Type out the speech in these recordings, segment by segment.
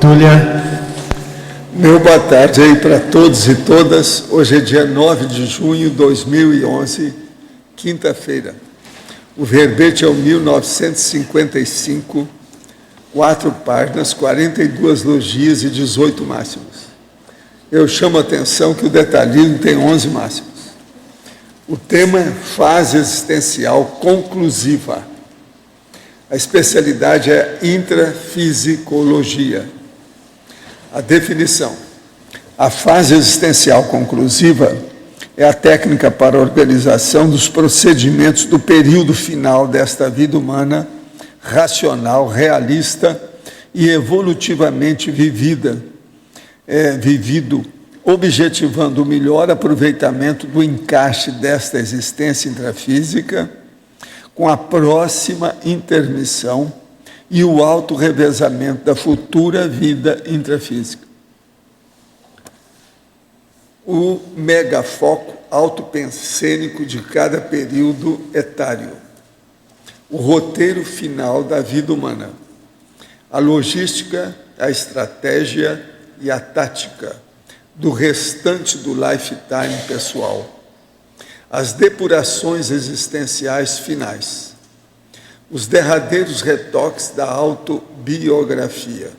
Túlia. Meu boa tarde aí para todos e todas. Hoje é dia 9 de junho de 2011, quinta-feira. O verbete é o 1955, 4 páginas, 42 logias e 18 máximos. Eu chamo a atenção que o detalhismo tem 11 máximos. O tema é fase existencial conclusiva. A especialidade é intrafisicologia. A definição: a fase existencial conclusiva é a técnica para a organização dos procedimentos do período final desta vida humana, racional, realista e evolutivamente vivido, objetivando o melhor aproveitamento do encaixe desta existência intrafísica com a próxima intermissão e o autorrevezamento da futura vida intrafísica. O megafoco autopensênico de cada período etário. O roteiro final da vida humana. A logística, a estratégia e a tática do restante do lifetime pessoal. As depurações existenciais finais. Os derradeiros retoques da autobiografia,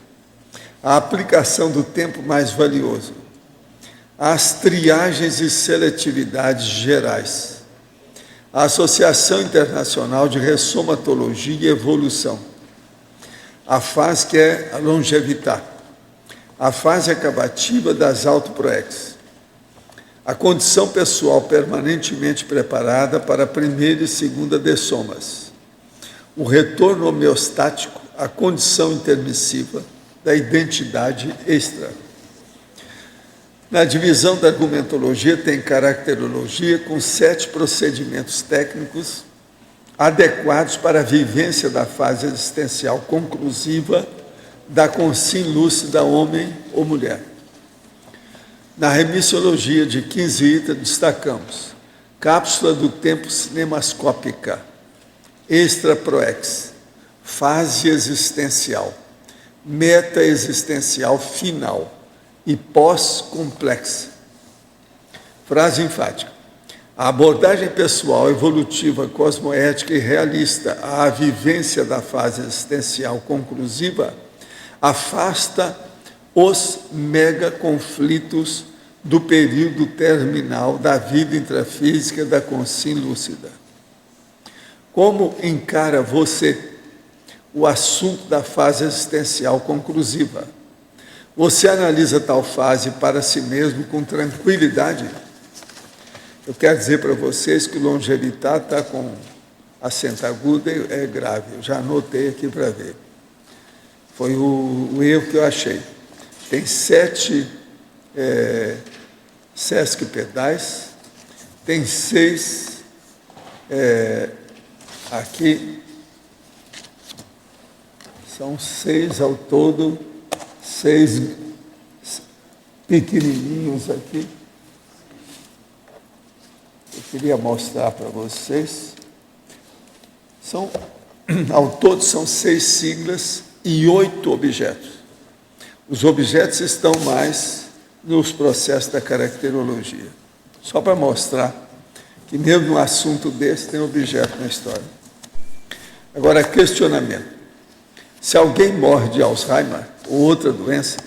a aplicação do tempo mais valioso, as triagens e seletividades gerais, a Associação Internacional de Ressomatologia e Evolução, a fase que é a longevidade, a fase acabativa das autoproex, a condição pessoal permanentemente preparada para a primeira e segunda dessomas, o retorno homeostático à condição intermissiva da identidade extra. Na divisão da argumentologia tem caracterologia com 7 procedimentos técnicos adequados para a vivência da fase existencial conclusiva da consciência lúcida homem ou mulher. Na remissiologia de 15 itens destacamos cápsula do tempo cinemascópica, extraproex, fase existencial, meta existencial final e pós-complexa. Frase enfática: a abordagem pessoal, evolutiva, cosmoética e realista à vivência da fase existencial conclusiva afasta os megaconflitos do período terminal da vida intrafísica da consciência lúcida. Como encara você o assunto da fase existencial conclusiva? Você analisa tal fase para si mesmo com tranquilidade? Eu quero dizer para vocês que o longevidade está com acento agudo e é grave. Eu já anotei aqui para ver. Foi o erro que eu achei. Tem 7 Sesc pedais, tem 6 aqui, são 6 ao todo, 6 pequenininhos aqui. Eu queria mostrar para vocês. Ao todo são 6 siglas e 8 objetos. Os objetos estão mais nos processos da caracterologia. Só para mostrar que mesmo num assunto desse tem objeto na história. Agora, questionamento. Se alguém morre de Alzheimer ou outra doença,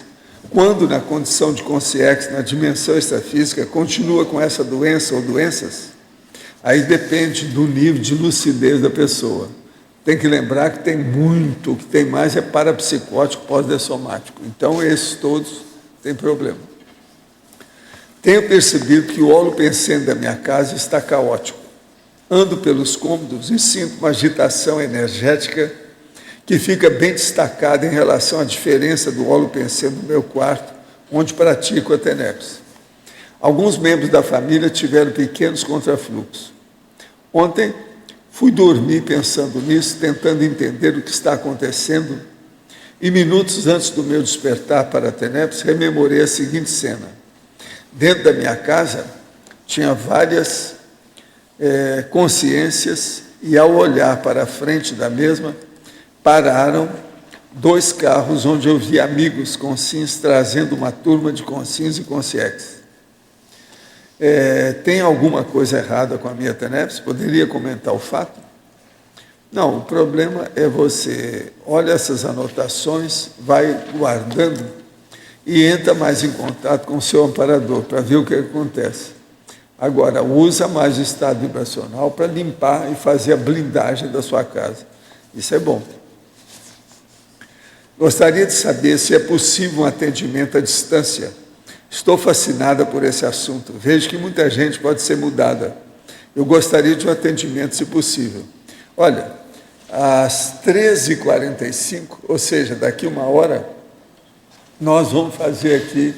quando na condição de consciência, na dimensão extrafísica, continua com essa doença ou doenças, aí depende do nível de lucidez da pessoa. Tem que lembrar que tem muito, o que tem mais é parapsicótico, pós-dessomático. Então, esses todos têm problema. Tenho percebido que o holopensene da minha casa está caótico. Ando pelos cômodos e sinto uma agitação energética que fica bem destacada em relação à diferença do holopensene do meu quarto, onde pratico a TENEPS. Alguns membros da família tiveram pequenos contrafluxos. Ontem, fui dormir pensando nisso, tentando entender o que está acontecendo, e minutos antes do meu despertar para a TENEPS, rememorei a seguinte cena. Dentro da minha casa, tinha várias consciências, e ao olhar para a frente da mesma, pararam 2 carros onde eu vi amigos conscientes trazendo uma turma de conscientes e consciex. Tem alguma coisa errada com a minha TENEPS? Poderia comentar o fato? Não, o problema é você olha essas anotações, vai guardando e entra mais em contato com o seu amparador para ver o que acontece. Agora, usa mais o estado vibracional para limpar e fazer a blindagem da sua casa. Isso é bom. Gostaria de saber se é possível um atendimento à distância. Estou fascinada por esse assunto. Vejo que muita gente pode ser mudada. Eu gostaria de um atendimento, se possível. Olha, às 13h45, ou seja, daqui 1 hora, nós vamos fazer aqui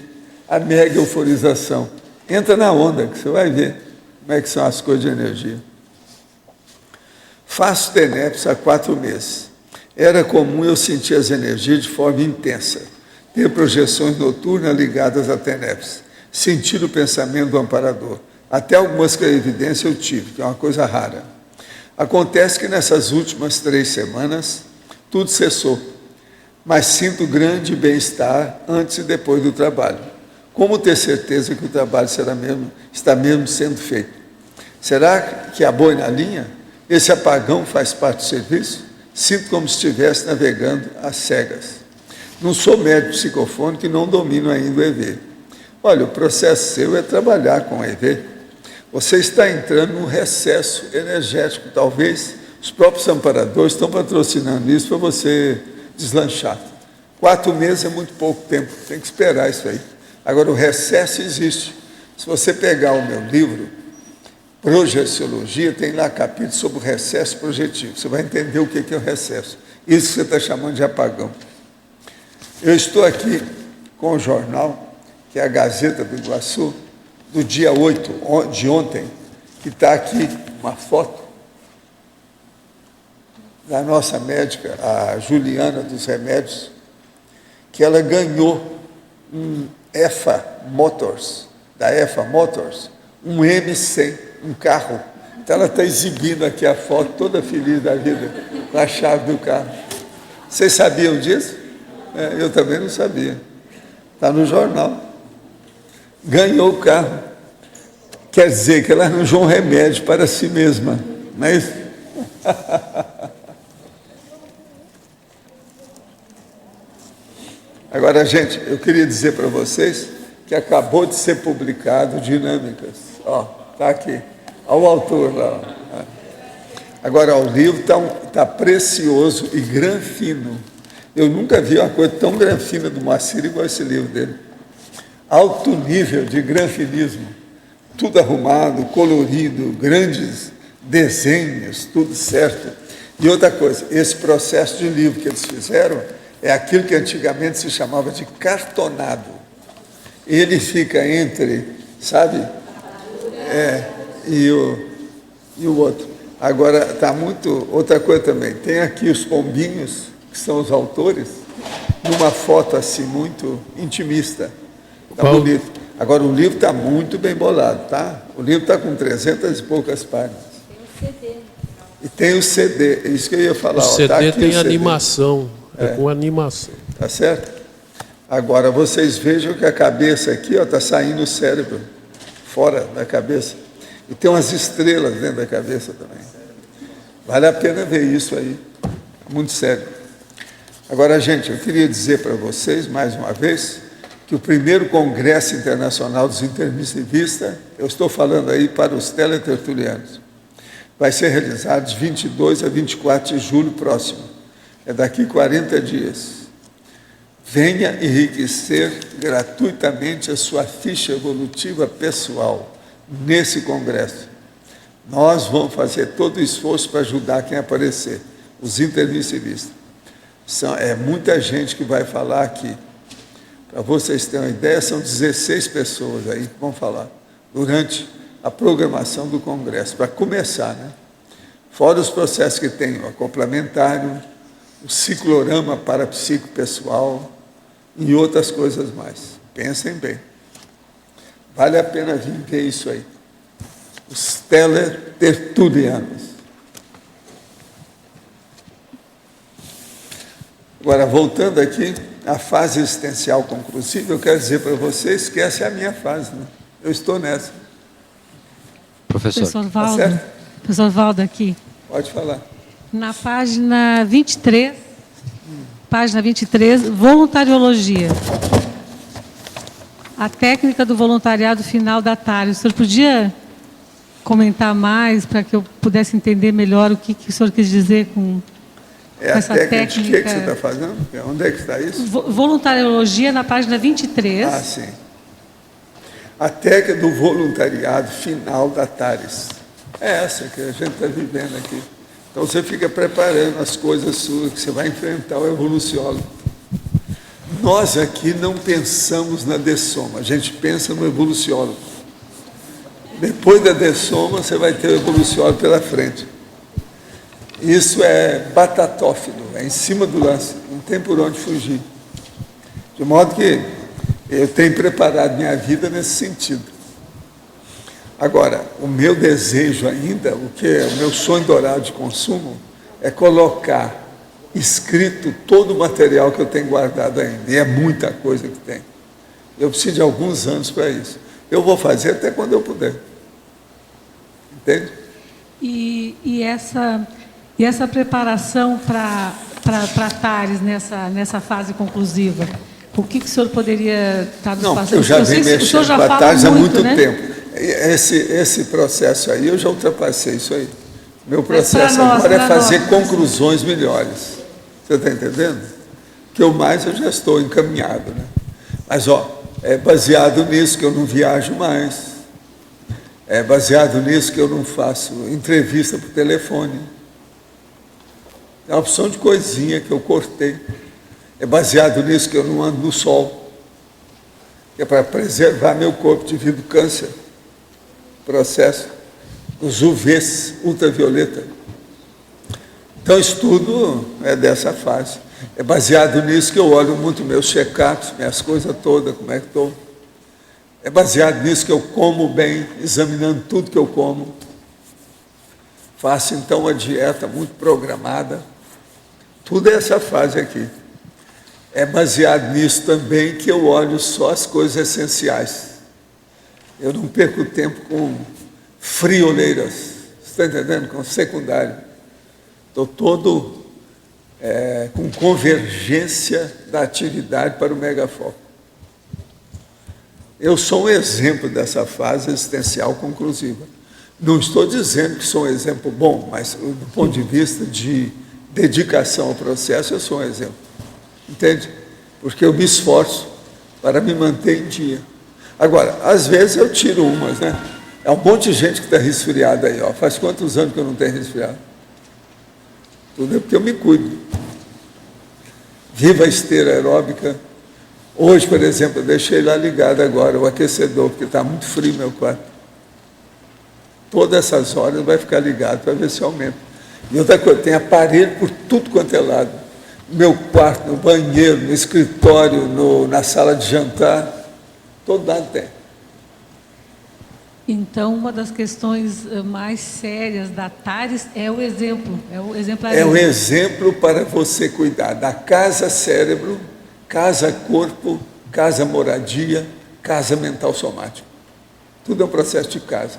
a mega euforização. Entra na onda, que você vai ver como é que são as coisas de energia. Faço TENEPS há 4 meses. Era comum eu sentir as energias de forma intensa, ter projeções noturnas ligadas à TENEPS, sentir o pensamento do amparador. Até algumas clarividências eu tive, que é uma coisa rara. Acontece que nessas últimas 3 semanas, tudo cessou, mas sinto grande bem-estar antes e depois do trabalho. Como ter certeza que o trabalho está mesmo sendo feito? Será que a boi na linha? Esse apagão faz parte do serviço? Sinto como se estivesse navegando às cegas. Não sou médico psicofônico e não domino ainda o EV. Olha, o processo seu é trabalhar com o EV. Você está entrando num recesso energético. Talvez os próprios amparadores estão patrocinando isso para você deslanchar. 4 meses é muito pouco tempo, tem que esperar isso aí. Agora, o recesso existe. Se você pegar o meu livro, Projeciologia, tem lá capítulo sobre o recesso projetivo. Você vai entender o que é o recesso. Isso que você está chamando de apagão. Eu estou aqui com o jornal, que é a Gazeta do Iguaçu, do dia 8 de ontem, que está aqui uma foto da nossa médica, a Juliana dos Remédios, que ela ganhou um EFA Motors, da EFA Motors, um M100, um carro. Então ela está exibindo aqui a foto, toda feliz da vida, com a chave do carro. Vocês sabiam disso? Eu também não sabia. Está no jornal. Ganhou o carro. Quer dizer que ela arranjou um remédio para si mesma, não é isso? Agora, gente, eu queria dizer para vocês que acabou de ser publicado Dinâmicas. Ó, está aqui. Olha o autor lá. Agora, o livro está precioso e granfino. Eu nunca vi uma coisa tão granfina do Moacir igual esse livro dele. Alto nível de granfinismo. Tudo arrumado, colorido, grandes desenhos, tudo certo. E outra coisa, esse processo de livro que eles fizeram é aquilo que antigamente se chamava de cartonado. Ele fica entre, sabe? E o outro. Agora, está muito... Outra coisa também, tem aqui os pombinhos, que são os autores, numa foto assim, muito intimista. Está bonito. Agora, o livro está muito bem bolado, tá? O livro está com 300 e poucas páginas. Tem o CD. E tem o CD, é isso que eu ia falar. O CD tá aqui tem o CD. animação, com animação. Tá certo? Agora, vocês vejam que a cabeça aqui está saindo o cérebro, fora da cabeça. E tem umas estrelas dentro da cabeça também. Vale a pena ver isso aí. Muito sério. Agora, gente, eu queria dizer para vocês, mais uma vez, que o primeiro Congresso Internacional dos Intermissivistas, eu estou falando aí para os teletertulianos, vai ser realizado de 22 a 24 de julho próximo. É daqui 40 dias. Venha enriquecer gratuitamente a sua ficha evolutiva pessoal nesse congresso. Nós vamos fazer todo o esforço para ajudar quem aparecer, os intermissivistas. É muita gente que vai falar aqui. Para vocês terem uma ideia, são 16 pessoas aí que vão falar durante a programação do congresso, para começar, né? Fora os processos que tem, o acoplamentário, o ciclorama parapsíquico-pessoal e outras coisas mais. Pensem bem. Vale a pena vir ver isso aí. Os teletertulianos. Agora, voltando aqui, a fase existencial conclusiva, eu quero dizer para vocês que essa é a minha fase, né? Eu estou nessa. Professor. Professor Valdo, Tá certo? professor Valdo aqui. Pode falar. Na página 23, voluntariologia. A técnica do voluntariado final da TARES. O senhor podia comentar mais para que eu pudesse entender melhor o que o senhor quis dizer com essa técnica? De que você está fazendo? Onde é que está isso? Voluntariologia na página 23. Ah, sim. A técnica do voluntariado final da TARES. É essa que a gente está vivendo aqui. Então você fica preparando as coisas suas, que você vai enfrentar o evoluciólogo. Nós aqui não pensamos na dessoma, a gente pensa no evoluciólogo. Depois da dessoma, você vai ter o evoluciólogo pela frente. Isso é batatófilo, é em cima do lance, não tem por onde fugir. De modo que eu tenho preparado minha vida nesse sentido. Agora, o meu desejo ainda, o que é o meu sonho dourado de consumo, é colocar escrito todo o material que eu tenho guardado ainda. E é muita coisa que tem. Eu preciso de alguns anos para isso. Eu vou fazer até quando eu puder. Entende? E essa preparação para TARES nessa fase conclusiva, o que o senhor poderia estar nos passando? Eu já venho mexendo com a TARES há muito né? tempo. Esse processo aí, eu já ultrapassei isso aí. Meu processo agora é fazer conclusões melhores. Você está entendendo? Que eu já estou encaminhado, né? Mas, é baseado nisso que eu não viajo mais. É baseado nisso que eu não faço entrevista por telefone. É uma opção de coisinha que eu cortei. É baseado nisso que eu não ando no sol. Que é para preservar meu corpo devido ao câncer. Processo. Os UVs, ultravioleta. Então, isso tudo é dessa fase. É baseado nisso que eu olho muito meus check-ups, minhas coisas todas, como é que estou. É baseado nisso que eu como bem, examinando tudo que eu como. Faço, então, uma dieta muito programada. Tudo é essa fase aqui. É baseado nisso também que eu olho só as coisas essenciais. Eu não perco tempo com frioleiras. Você está entendendo? Com secundário. Estou todo com convergência da atividade para o megafoco. Eu sou um exemplo dessa fase existencial conclusiva. Não estou dizendo que sou um exemplo bom, mas do ponto de vista de dedicação ao processo, eu sou um exemplo. Entende? Porque eu me esforço para me manter em dia. Agora, às vezes eu tiro umas, né? É um monte de gente que está resfriada aí, ó. Faz quantos anos que eu não tenho resfriado? Tudo é porque eu me cuido. Viva a esteira aeróbica. Hoje, por exemplo, eu deixei lá ligado agora o aquecedor, porque está muito frio meu quarto. Todas essas horas vai ficar ligado para ver se aumenta. E outra coisa, tem aparelho por tudo quanto é lado. No meu quarto, no banheiro, no escritório, na sala de jantar, todo lado tem. Então, uma das questões mais sérias da TARES é o exemplo. É o exemplo para você cuidar da casa cérebro, casa corpo, casa moradia, casa mental somático. Tudo é um processo de casa.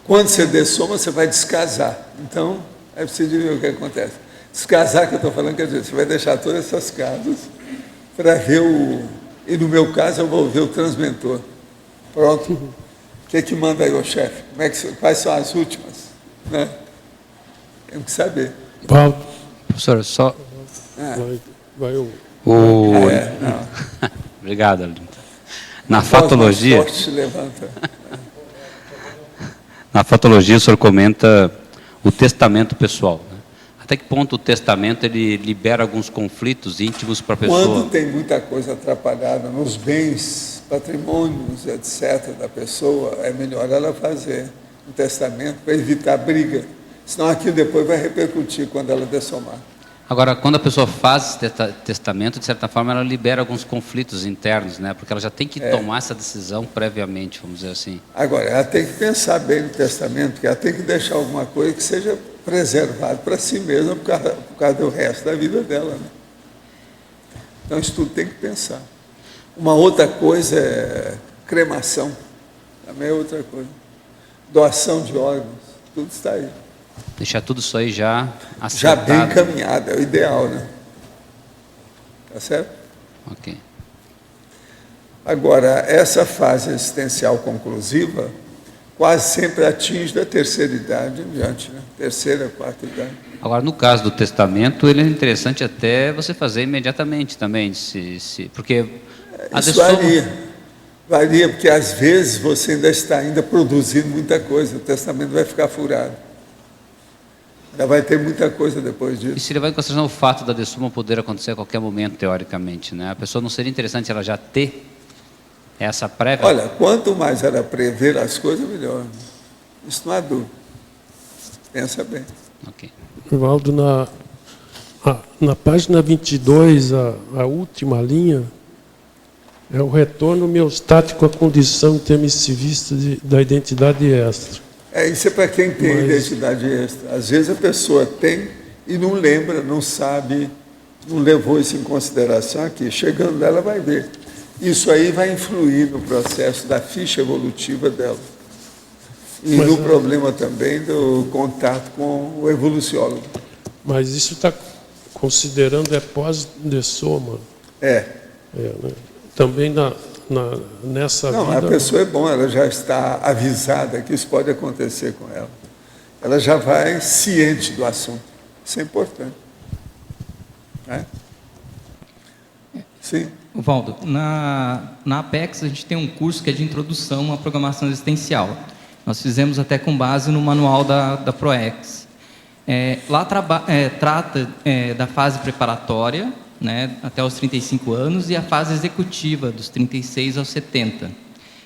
Quando você dessoma, você vai descasar. Então, é preciso ver o que acontece. Descasar, que eu estou falando, quer dizer, você vai deixar todas essas casas para ver E no meu caso, eu vou ver o transmentor. Pronto. O que manda aí, ô chefe? Quais são as últimas? Né? Temos que saber. Valdo. Professor, só... Vai o... Obrigado, Arlindo. Na fatologia... Na fatologia, o senhor comenta o testamento pessoal. Né? Até que ponto o testamento ele libera alguns conflitos íntimos para a pessoa? Quando tem muita coisa atrapalhada nos bens, patrimônios, etc., da pessoa, é melhor ela fazer um testamento para evitar briga. Senão aquilo depois vai repercutir quando ela dessomar. Agora, quando a pessoa faz testamento, de certa forma, ela libera alguns conflitos internos, né? Porque ela já tem que tomar essa decisão previamente, vamos dizer assim. Agora, ela tem que pensar bem no testamento, porque ela tem que deixar alguma coisa que seja preservado para si mesma por causa do resto da vida dela. Né? Então, isso tudo tem que pensar. Uma outra coisa é cremação, também é outra coisa. Doação de órgãos, tudo está aí. Deixar tudo isso aí já Já acertado. bem encaminhado, é o ideal, né? Tá certo? Ok. Agora, essa fase existencial conclusiva quase sempre atinge da terceira idade em diante, né? Terceira, quarta idade. Agora, no caso do testamento, ele é interessante até você fazer imediatamente também, porque a Isso desoma- varia, porque às vezes você ainda produzindo muita coisa, o testamento vai ficar furado. Ainda vai ter muita coisa depois E disso. se levar em consideração o fato da dessoma poder acontecer a qualquer momento, teoricamente, né? A pessoa não seria interessante ela já ter essa prévia? Olha, quanto mais ela prever as coisas, melhor. Isso não há dúvida. Pensa bem. Ok. Evaldo, na página 22, a última linha, é o retorno miostático à condição intermissivista da identidade extra. Isso é para quem tem Mas- identidade extra. Às vezes a pessoa tem e não lembra, não sabe, não levou isso em consideração aqui. Chegando lá, ela vai ver. Isso aí vai influir no processo da ficha evolutiva dela. E Mas, no problema também do contato com o evoluciólogo. Mas isso está considerando pós-dessoma. É. Né? Também nessa Não, vida... a pessoa é bom, ela já está avisada que isso pode acontecer com ela. Ela já vai ciente do assunto. Isso é importante. Né? Sim. Valdo, na Apex a gente tem um curso que é de introdução à programação existencial. Nós fizemos até com base no manual da ProEx. Lá trata da fase preparatória, né, até os 35 anos, e a fase executiva, dos 36 aos 70.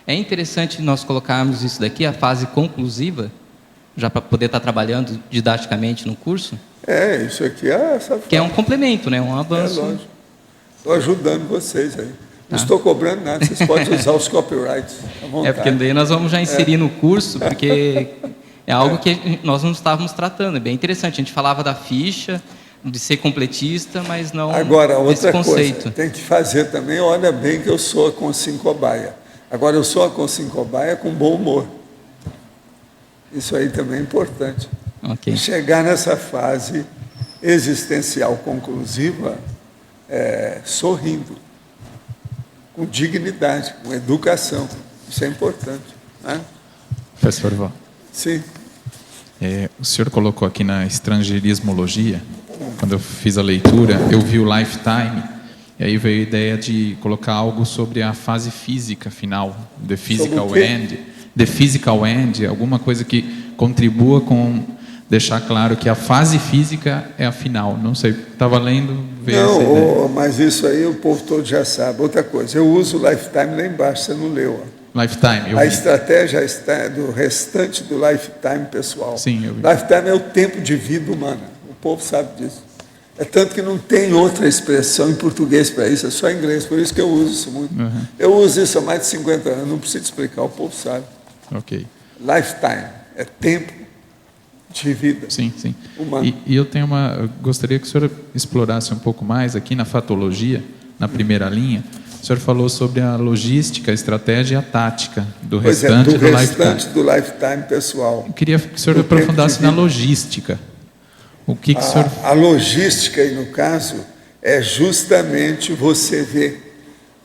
É interessante nós colocarmos isso daqui, a fase conclusiva, já para poder estar trabalhando didaticamente no curso, Isso aqui é essa que é um complemento, né, um avanço. lógico. Estou ajudando vocês aí. Não estou cobrando nada, vocês podem usar os copyrights à vontade. Porque daí nós vamos já inserir no curso, porque é algo que nós não estávamos tratando. É bem interessante. A gente falava da ficha, de ser completista, mas não Agora, desse outra conceito. coisa, tem que fazer também, olha bem que eu sou a consincobaia. Agora, eu sou a consincobaia com bom humor. Isso aí também é importante. Ok. Chegar nessa fase existencial conclusiva sorrindo, com dignidade, com educação. Isso é importante. Né? Professor Val, Sim. o senhor colocou aqui na estrangeirismologia, quando eu fiz a leitura, eu vi o lifetime, e aí veio a ideia de colocar algo sobre a fase física final, the physical Sobre o quê? end, the physical end, alguma coisa que contribua com deixar claro que a fase física é a final. Não sei, estava lendo, veio essa ideia. Não, mas isso aí o povo todo já sabe. Outra coisa, eu uso o lifetime lá embaixo, você não leu. Ó. Lifetime, eu A vi. estratégia está do restante do lifetime pessoal. Sim, eu vi. Lifetime é o tempo de vida humana. O povo sabe disso. É tanto que não tem outra expressão em português para isso, é só em inglês. Por isso que eu uso isso muito. Uhum. Eu uso isso há mais de 50 anos, não preciso explicar, o povo sabe. Ok. Lifetime é tempo de vida. Sim, sim. Humano. E eu gostaria que o senhor explorasse um pouco mais aqui na fatologia, na primeira linha. O senhor falou sobre a logística, a estratégia e a tática do Pois restante do do restante lifetime. do lifetime pessoal. Eu queria que o senhor Do tempo aprofundasse de na vida. logística. O que o senhor... A logística, aí no caso, é justamente você ver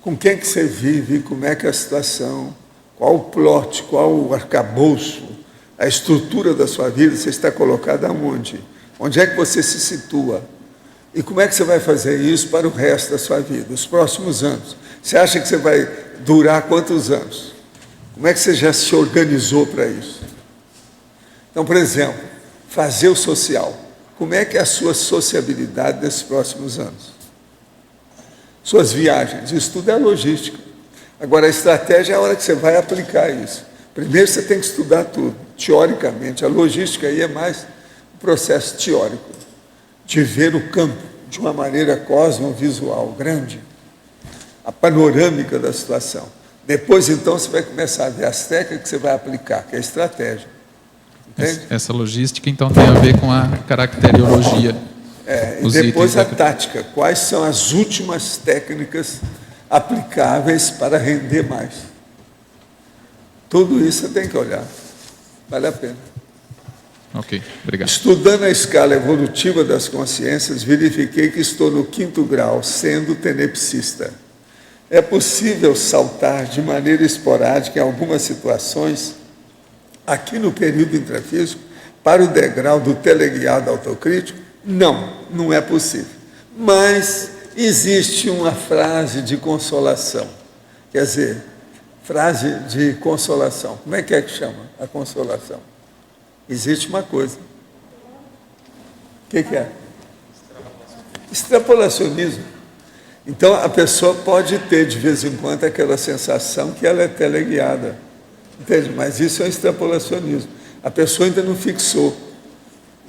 com quem que você vive, como é que é a situação, qual o plot, qual o arcabouço, a estrutura da sua vida, você está colocado aonde? Onde é que você se situa? E como é que você vai fazer isso para o resto da sua vida, os próximos anos? Você acha que você vai durar quantos anos? Como é que você já se organizou para isso? Então, por exemplo, fazer o social. Como é que é a sua sociabilidade nesses próximos anos? Suas viagens, isso tudo é logística. Agora, a estratégia é a hora que você vai aplicar isso. Primeiro você tem que estudar tudo, teoricamente. A logística aí é mais um processo teórico, de ver o campo de uma maneira cosmovisual, grande, a panorâmica da situação. Depois, então, você vai começar a ver as técnicas que você vai aplicar, que é a estratégia. Entende? Essa logística, então, tem a ver com a caracteriologia. E Os depois itens a tática. Quais são as últimas técnicas aplicáveis para render mais? Tudo isso você tem que olhar. Vale a pena. Ok, obrigado. Estudando a escala evolutiva das consciências, verifiquei que estou no 5º grau, sendo tenepsista. É possível saltar de maneira esporádica em algumas situações, aqui no período intrafísico, para o degrau do teleguiado autocrítico? Não, não é possível. Mas existe uma frase de consolação. Quer dizer, frase de consolação. Como é que chama a consolação? Existe uma coisa. O que é? Extrapolacionismo. Então, a pessoa pode ter, de vez em quando, aquela sensação que ela é teleguiada. Entende? Mas isso é extrapolacionismo. A pessoa ainda não fixou.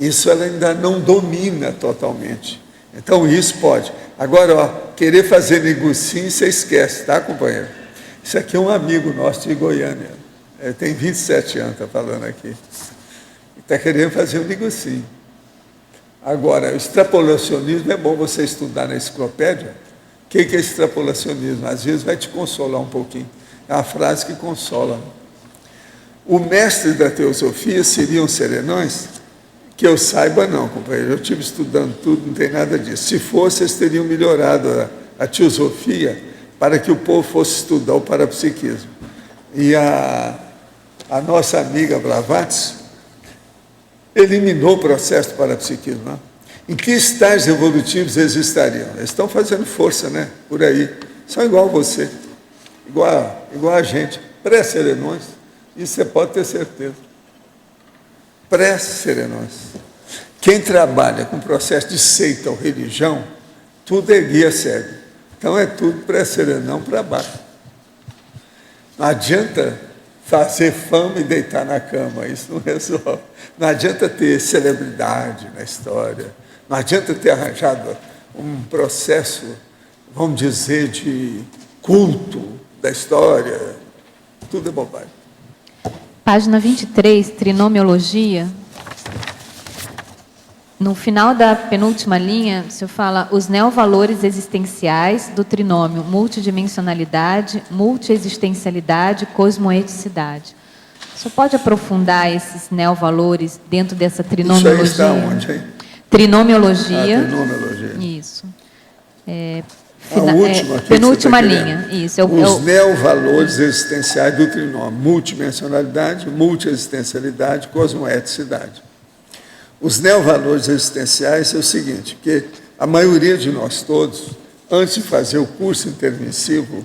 Isso ela ainda não domina totalmente. Então, isso pode. Agora, ó, querer fazer negocinho, você esquece, tá, companheiro? Isso aqui é um amigo nosso de Goiânia. Ele tem 27 anos, está falando aqui. Está querendo fazer um negocinho. Agora, o extrapolacionismo é bom você estudar na enciclopédia. O que é extrapolacionismo? Às vezes vai te consolar um pouquinho. É uma frase que consola. O mestre da teosofia seriam serenões? Que eu saiba, não, companheiro. Eu estive estudando tudo, não tem nada disso. Se fosse, eles teriam melhorado a teosofia para que o povo fosse estudar o parapsiquismo. E a nossa amiga Blavatsky eliminou o processo do parapsiquismo. Né? Em que estágios evolutivos eles estariam? Eles estão fazendo força, né? Por aí. São igual a você, igual a gente. Pré-serenões. Isso você pode ter certeza. Pré-serenões. Quem trabalha com processo de seita ou religião, tudo é guia cego. Então é tudo pré-serenão para baixo. Não adianta fazer fama e deitar na cama, isso não resolve. Não adianta ter celebridade na história, não adianta ter arranjado um processo, vamos dizer, de culto da história, tudo é bobagem. Página 23, trinomiologia. No final da penúltima linha, o senhor fala os neovalores existenciais do trinômio multidimensionalidade, multiexistencialidade, cosmoeticidade. O senhor pode aprofundar esses neovalores dentro dessa trinomiologia? Isso aí está onde, hein? Trinomiologia. Trinomiologia. Isso. Penúltima linha. Isso. Os neovalores existenciais do trinômio. Multidimensionalidade, multiexistencialidade, cosmoeticidade. Os neovalores existenciais é o seguinte, que a maioria de nós todos, antes de fazer o curso intermissivo,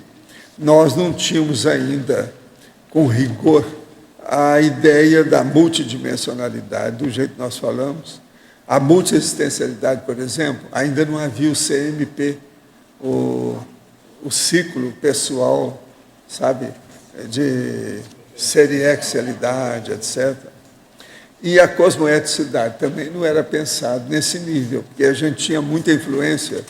nós não tínhamos ainda, com rigor, a ideia da multidimensionalidade, do jeito que nós falamos. A multiexistencialidade, por exemplo, ainda não havia o CMP, o ciclo pessoal, sabe, de seriexialidade, etc. E a cosmoeticidade também não era pensado nesse nível, porque a gente tinha muita influência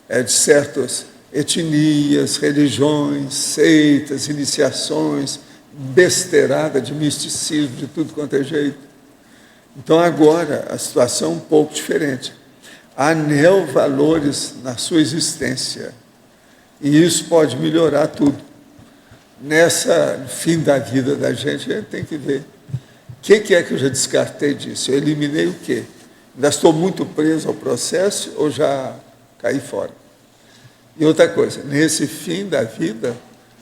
de certas etnias, religiões, seitas, iniciações, besteirada de misticismo, de tudo quanto é jeito. Então, agora, a situação é um pouco diferente. Há neovalores na sua existência, e isso pode melhorar tudo. Nessa fim da vida da gente, a gente tem que ver. O que é que eu já descartei disso? Eu eliminei o quê? Ainda estou muito preso ao processo ou já caí fora? E outra coisa, nesse fim da vida,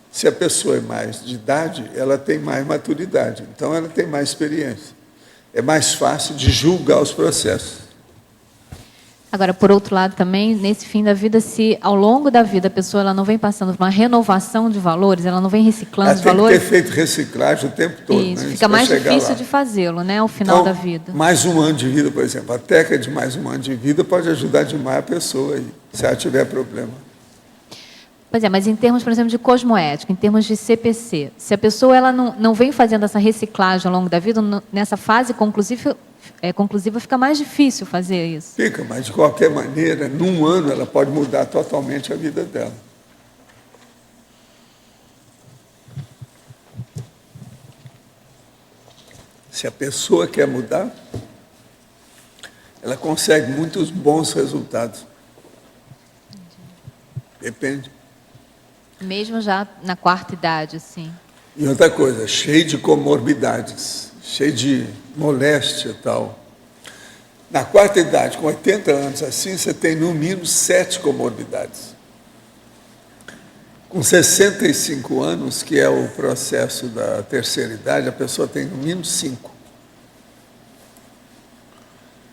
se a pessoa é mais de idade, ela tem mais maturidade, então ela tem mais experiência. É mais fácil de julgar os processos. Agora, por outro lado também, nesse fim da vida, se ao longo da vida a pessoa ela não vem passando por uma renovação de valores, ela não vem reciclando os valores... Ela tem que ter feito reciclagem o tempo todo. Isso, né? fica mais difícil de fazê-lo, né, ao final da vida. Mais um ano de vida, por exemplo. A técnica de mais um ano de vida pode ajudar demais a pessoa, aí, se ela tiver problema. Pois é, mas em termos, por exemplo, de cosmoética, em termos de CPC, se a pessoa ela não vem fazendo essa reciclagem ao longo da vida, nessa fase conclusiva fica mais difícil fazer isso. Fica, mas de qualquer maneira, num ano ela pode mudar totalmente a vida dela. Se a pessoa quer mudar, ela consegue muitos bons resultados. Depende. Mesmo já na quarta idade, assim. E outra coisa, cheio de comorbidades, cheio de moléstia e tal. Na quarta idade, com 80 anos assim, você tem no mínimo 7 comorbidades. Com 65 anos, que é o processo da terceira idade, a pessoa tem no mínimo 5.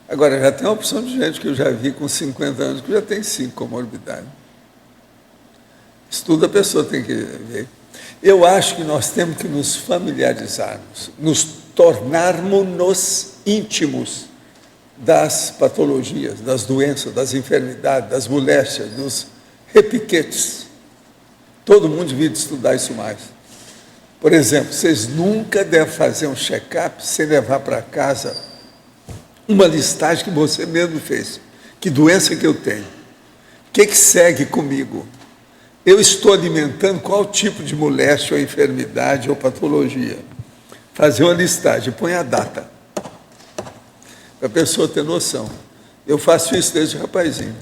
Agora, já tem uma opção de gente que eu já vi com 50 anos que já tem 5 comorbidades. Isso tudo a pessoa tem que ver. Eu acho que nós temos que nos familiarizarmos, nos tornarmos íntimos das patologias, das doenças, das enfermidades, das moléstias, dos repiquetes. Todo mundo devia estudar isso mais. Por exemplo, vocês nunca devem fazer um check-up sem levar para casa uma listagem que você mesmo fez. Que doença que eu tenho? O que segue comigo? Eu estou alimentando qual tipo de moléstia ou enfermidade ou patologia? Fazer uma listagem, põe a data, para a pessoa ter noção. Eu faço isso desde rapazinho.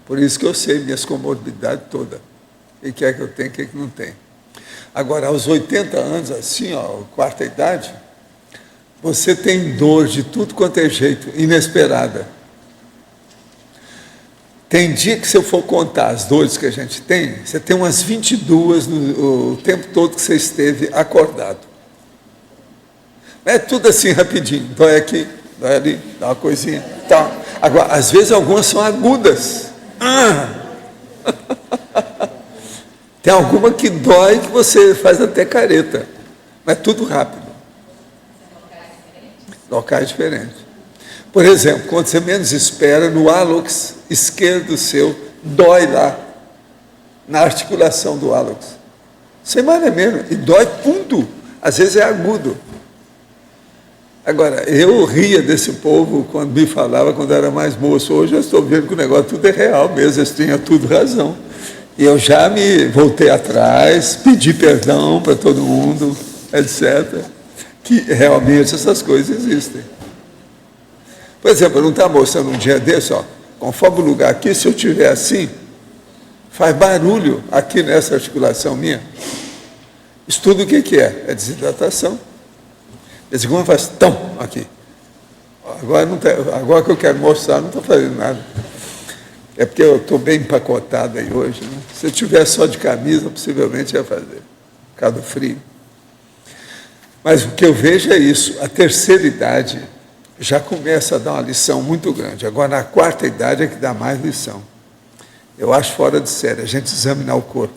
Por isso que eu sei minhas comorbidades todas. O que é que eu tenho, o que é que não tem. Agora, aos 80 anos, assim, ó, quarta idade, você tem dor de tudo quanto é jeito, inesperada. Tem dia que, se eu for contar as dores que a gente tem, você tem umas 22 o tempo todo que você esteve acordado. É tudo assim rapidinho, dói aqui, dói ali, dá uma coisinha. Tá. Agora, às vezes algumas são agudas. Tem alguma que dói que você faz até careta, mas tudo rápido. Locais diferentes. Por exemplo, quando você menos espera, no hálux esquerdo seu, dói lá, na articulação do hálux. Sem mais nem menos, e dói fundo, às vezes é agudo. Agora, eu ria desse povo quando me falava, quando era mais moço. Hoje eu estou vendo que o negócio tudo é real mesmo, eles tinham tudo razão. E eu já me voltei atrás, pedi perdão para todo mundo, etc. Que realmente essas coisas existem. Por exemplo, eu não estava mostrando um dia desse, ó, conforme o lugar aqui, se eu estiver assim, faz barulho aqui nessa articulação minha. Estudo o que é? É desidratação. De vez em quando faz tão aqui. Agora que eu quero mostrar, não estou fazendo nada. É porque eu estou bem empacotado aí hoje. Né? Se eu tivesse só de camisa, possivelmente ia fazer, por causa do frio. Mas o que eu vejo é isso, a terceira idade já começa a dar uma lição muito grande. Agora, na quarta idade é que dá mais lição. Eu acho fora de série, a gente examinar o corpo.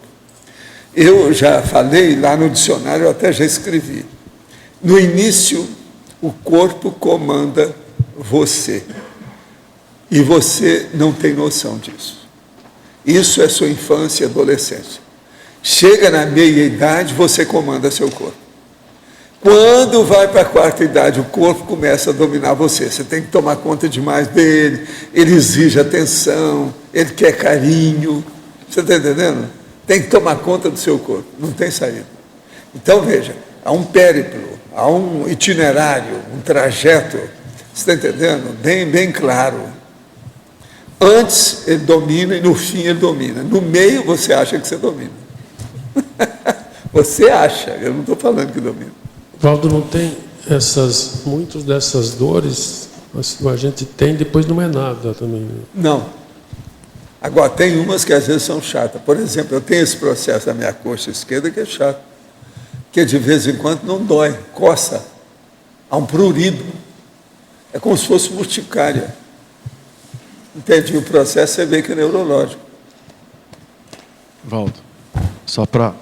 Eu já falei lá no dicionário, eu até já escrevi. No início, o corpo comanda você. E você não tem noção disso. Isso é sua infância e adolescência. Chega na meia-idade, você comanda seu corpo. Quando vai para a quarta idade, o corpo começa a dominar você. Você tem que tomar conta demais dele, ele exige atenção, ele quer carinho. Você está entendendo? Tem que tomar conta do seu corpo, não tem saída. Então, veja, há um périplo, há um itinerário, um trajeto, você está entendendo? Bem claro. Antes ele domina e no fim ele domina. No meio você acha que você domina. Você acha, eu não estou falando que domina. Valdo, não tem muitas dessas dores, a gente tem, depois não é nada também. Não. Agora, tem umas que às vezes são chatas. Por exemplo, eu tenho esse processo da minha coxa esquerda que é chato. Que de vez em quando não dói, coça. Há um prurido. É como se fosse urticária. Entende? O processo você vê que é neurológico. Valdo, só para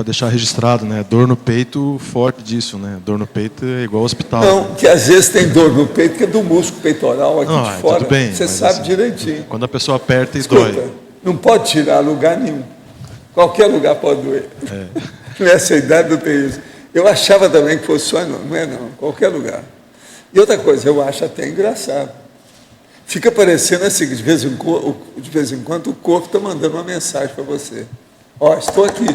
deixar registrado, né? Dor no peito, forte disso, né? Dor no peito é igual ao hospital. Não, né? que às vezes tem dor no peito, que é do músculo peitoral aqui de fora. Tudo bem, você sabe assim, direitinho. Quando a pessoa aperta e Escuta, dói. não pode tirar lugar nenhum. Qualquer lugar pode doer. Nessa idade não tem isso. Eu achava também que fosse só, não é não, qualquer lugar. E outra coisa, eu acho até engraçado. Fica parecendo assim, de vez em quando o corpo está mandando uma mensagem para você. Ó, estou aqui.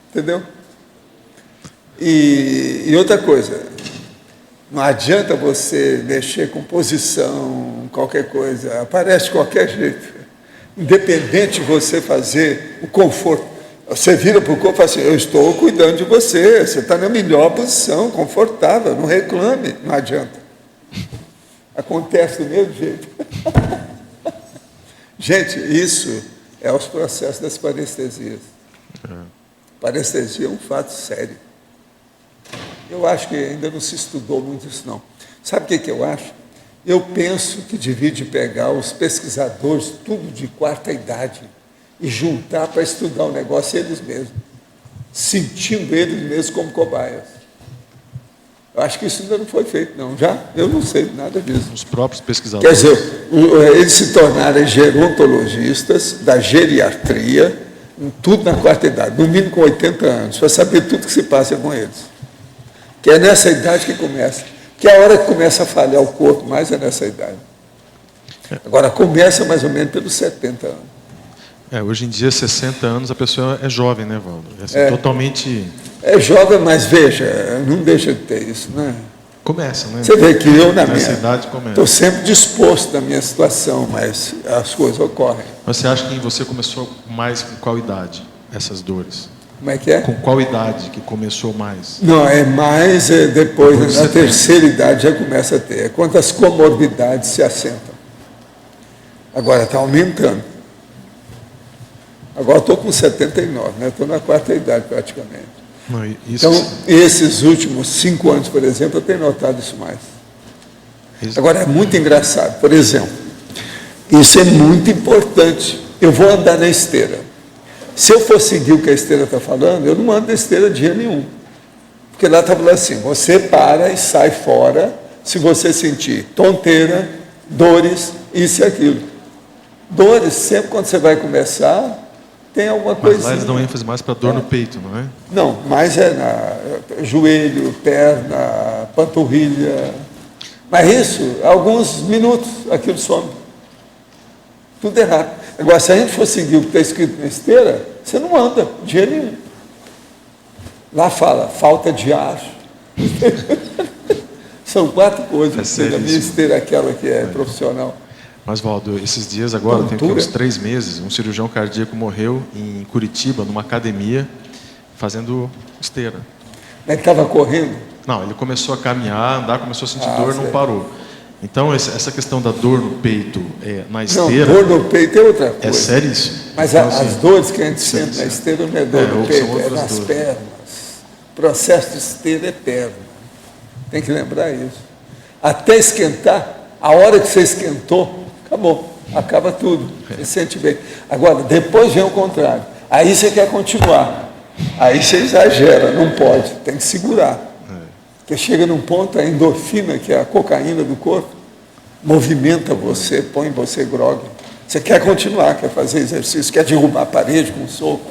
Entendeu? E outra coisa, não adianta você mexer com posição, qualquer coisa, aparece de qualquer jeito. Independente de você fazer o conforto. Você vira para o corpo e fala assim, eu estou cuidando de você, você está na melhor posição, confortável, não reclame, não adianta. Acontece do mesmo jeito. Gente, isso é os processos das parestesias. Parestesia é um fato sério. Eu acho que ainda não se estudou muito isso, não. Sabe o que eu acho? Eu penso que devia de pegar os pesquisadores, tudo de quarta idade, e juntar para estudar o negócio eles mesmos, sentindo eles mesmos como cobaias. Eu acho que isso ainda não foi feito, não. Já? Eu não sei nada disso. Os próprios pesquisadores. Quer dizer, eles se tornaram gerontologistas da geriatria, tudo na quarta idade, no mínimo com 80 anos, para saber tudo que se passa com eles. Que é nessa idade que começa. Que é a hora que começa a falhar o corpo, mais é nessa idade. Agora, começa mais ou menos pelos 70 anos. Hoje em dia, 60 anos, a pessoa é jovem, né, Valdo? Assim, totalmente... É jovem, mas veja, não deixa de ter isso, né? Começa, né? Você vê que eu, nessa idade, começa. Estou sempre disposto na minha situação, mas as coisas ocorrem. Mas você acha que você começou mais com qual idade, essas dores? Como é que é? Com qual idade que começou mais? Não, é mais depois, na terceira idade já começa a ter. É quando as comorbidades se assentam. Agora está aumentando. Agora estou com 79, né? Estou na quarta idade praticamente. Não, isso... Então, esses últimos 5 anos, por exemplo, eu tenho notado isso mais. Agora, é muito engraçado. Por exemplo, isso é muito importante. Eu vou andar na esteira. Se eu for seguir o que a esteira está falando, eu não ando na esteira dia nenhum. Porque lá está falando assim, você para e sai fora se você sentir tonteira, dores, isso e aquilo. Dores, sempre quando você vai começar, tem alguma coisa. Mas lá eles dão ênfase mais para dor no peito, não é? Não, mais é na joelho, perna, panturrilha. Mas isso, alguns minutos, aquilo some. Tudo errado. Agora, se a gente for seguir o que está escrito na esteira, você não anda, dia nenhum. Lá fala, falta de ar. São 4 coisas. A minha esteira, aquela que é profissional. Mas, Valdo, esses dias agora, tem uns 3 meses, um cirurgião cardíaco morreu em Curitiba, numa academia, fazendo esteira. Mas ele estava correndo? Não, ele começou a caminhar, andar, começou a sentir dor, não parou. Então, essa questão da dor no peito na esteira... Não, dor no peito é outra coisa. É sério isso? Mas então, as dores que a gente sente na esteira não é dor no peito, é nas pernas. O processo de esteira é perna. Tem que lembrar isso. Até esquentar, a hora que você esquentou, acabou. Acaba tudo. Você sente bem. Agora, depois vem o contrário. Aí você quer continuar. Aí você exagera, não pode. Tem que segurar. Porque chega num ponto, a endorfina, que é a cocaína do corpo, movimenta você, põe você grogue. Você quer continuar, quer fazer exercício, quer derrubar a parede com um soco.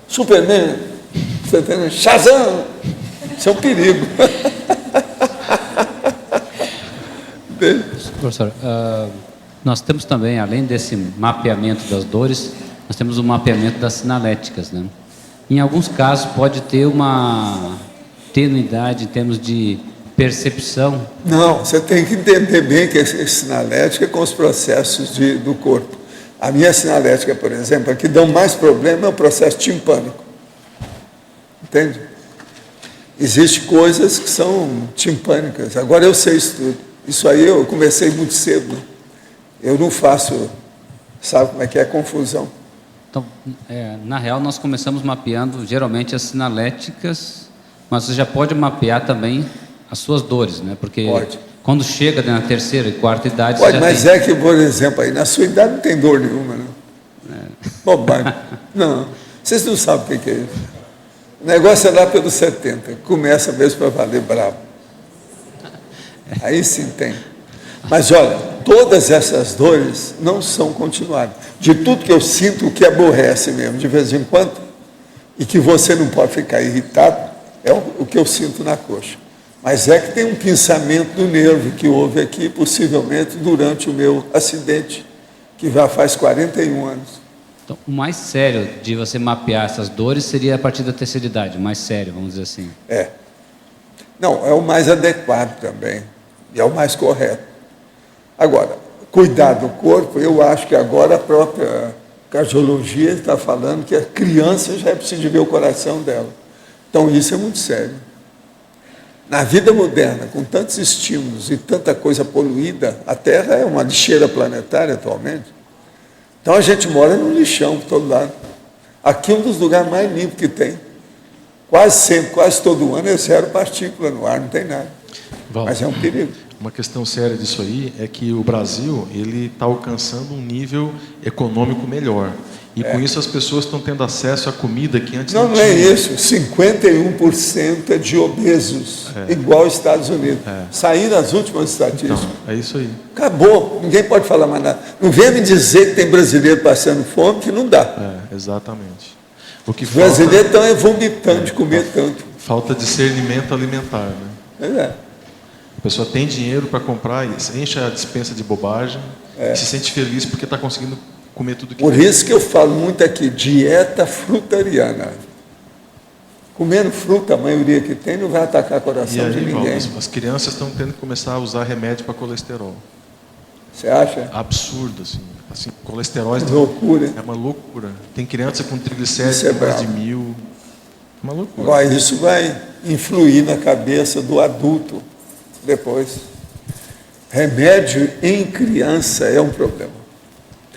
Superman, você entende? Shazam! Isso é um perigo. Professor, nós temos também, além desse mapeamento das dores, nós temos o mapeamento das sinaléticas, né? Em alguns casos pode ter uma tenuidade em termos de percepção. Não, você tem que entender bem que a sinalética é com os processos do corpo. A minha sinalética, por exemplo, a que dão mais problema é o processo timpânico. Entende? Existem coisas que são timpânicas. Agora eu sei isso tudo. Isso aí eu comecei muito cedo. Eu não faço, sabe como é que é? Confusão. Então, na real, nós começamos mapeando geralmente as sinaléticas, mas você já pode mapear também as suas dores, né? Porque quando chega na terceira e quarta idade... Pode, mas é que, por exemplo, aí na sua idade não tem dor nenhuma, né? Bobagem. Não, vocês não sabem o que é isso. O negócio é lá pelos 70, começa mesmo para valer bravo. Aí sim tem. Mas olha, todas essas dores não são continuadas. De tudo que eu sinto, o que aborrece mesmo, de vez em quando, e que você não pode ficar irritado, é o que eu sinto na coxa. Mas é que tem um pinçamento do nervo que houve aqui, possivelmente durante o meu acidente, que já faz 41 anos. Então, o mais sério de você mapear essas dores seria a partir da terceira idade, o mais sério, vamos dizer assim. Não, é o mais adequado também, e é o mais correto. Agora, cuidar do corpo, eu acho que agora a própria cardiologia está falando que a criança já precisa de ver o coração dela. Então, isso é muito sério. Na vida moderna, com tantos estímulos e tanta coisa poluída, a Terra é uma lixeira planetária atualmente. Então, a gente mora num lixão por todo lado. Aqui é um dos lugares mais limpos que tem. Quase sempre, quase todo ano, é zero partícula no ar, não tem nada. Val, Mas é um perigo. uma questão séria disso aí é que o Brasil ele está alcançando um nível econômico melhor. E com isso as pessoas estão tendo acesso à comida que antes não tinha. Não é isso. 51% é de obesos, igual aos Estados Unidos. Saíram as últimas estatísticas. Então, é isso aí. Acabou. Ninguém pode falar mais nada. Não venha me dizer que tem brasileiro passando fome, que não dá. Exatamente. O que Os brasileiros estão vomitando de comer tanto. falta discernimento alimentar, né? Pois é. A pessoa tem dinheiro para comprar, enche a despensa de bobagem e se sente feliz porque está conseguindo comer tudo que Por quer. isso que eu falo muito aqui, dieta frutariana. Comendo fruta, a maioria que tem, não vai atacar o E coração de aí, Val, ninguém. as crianças estão tendo que começar a usar remédio para colesterol. Você acha? Absurdo, assim colesterol Loucura. é uma loucura. Tem criança com triglicéridos Isso é mais de bravo. 1000. Uma loucura. Agora, isso vai influir na cabeça do adulto depois. Remédio em criança é um problema.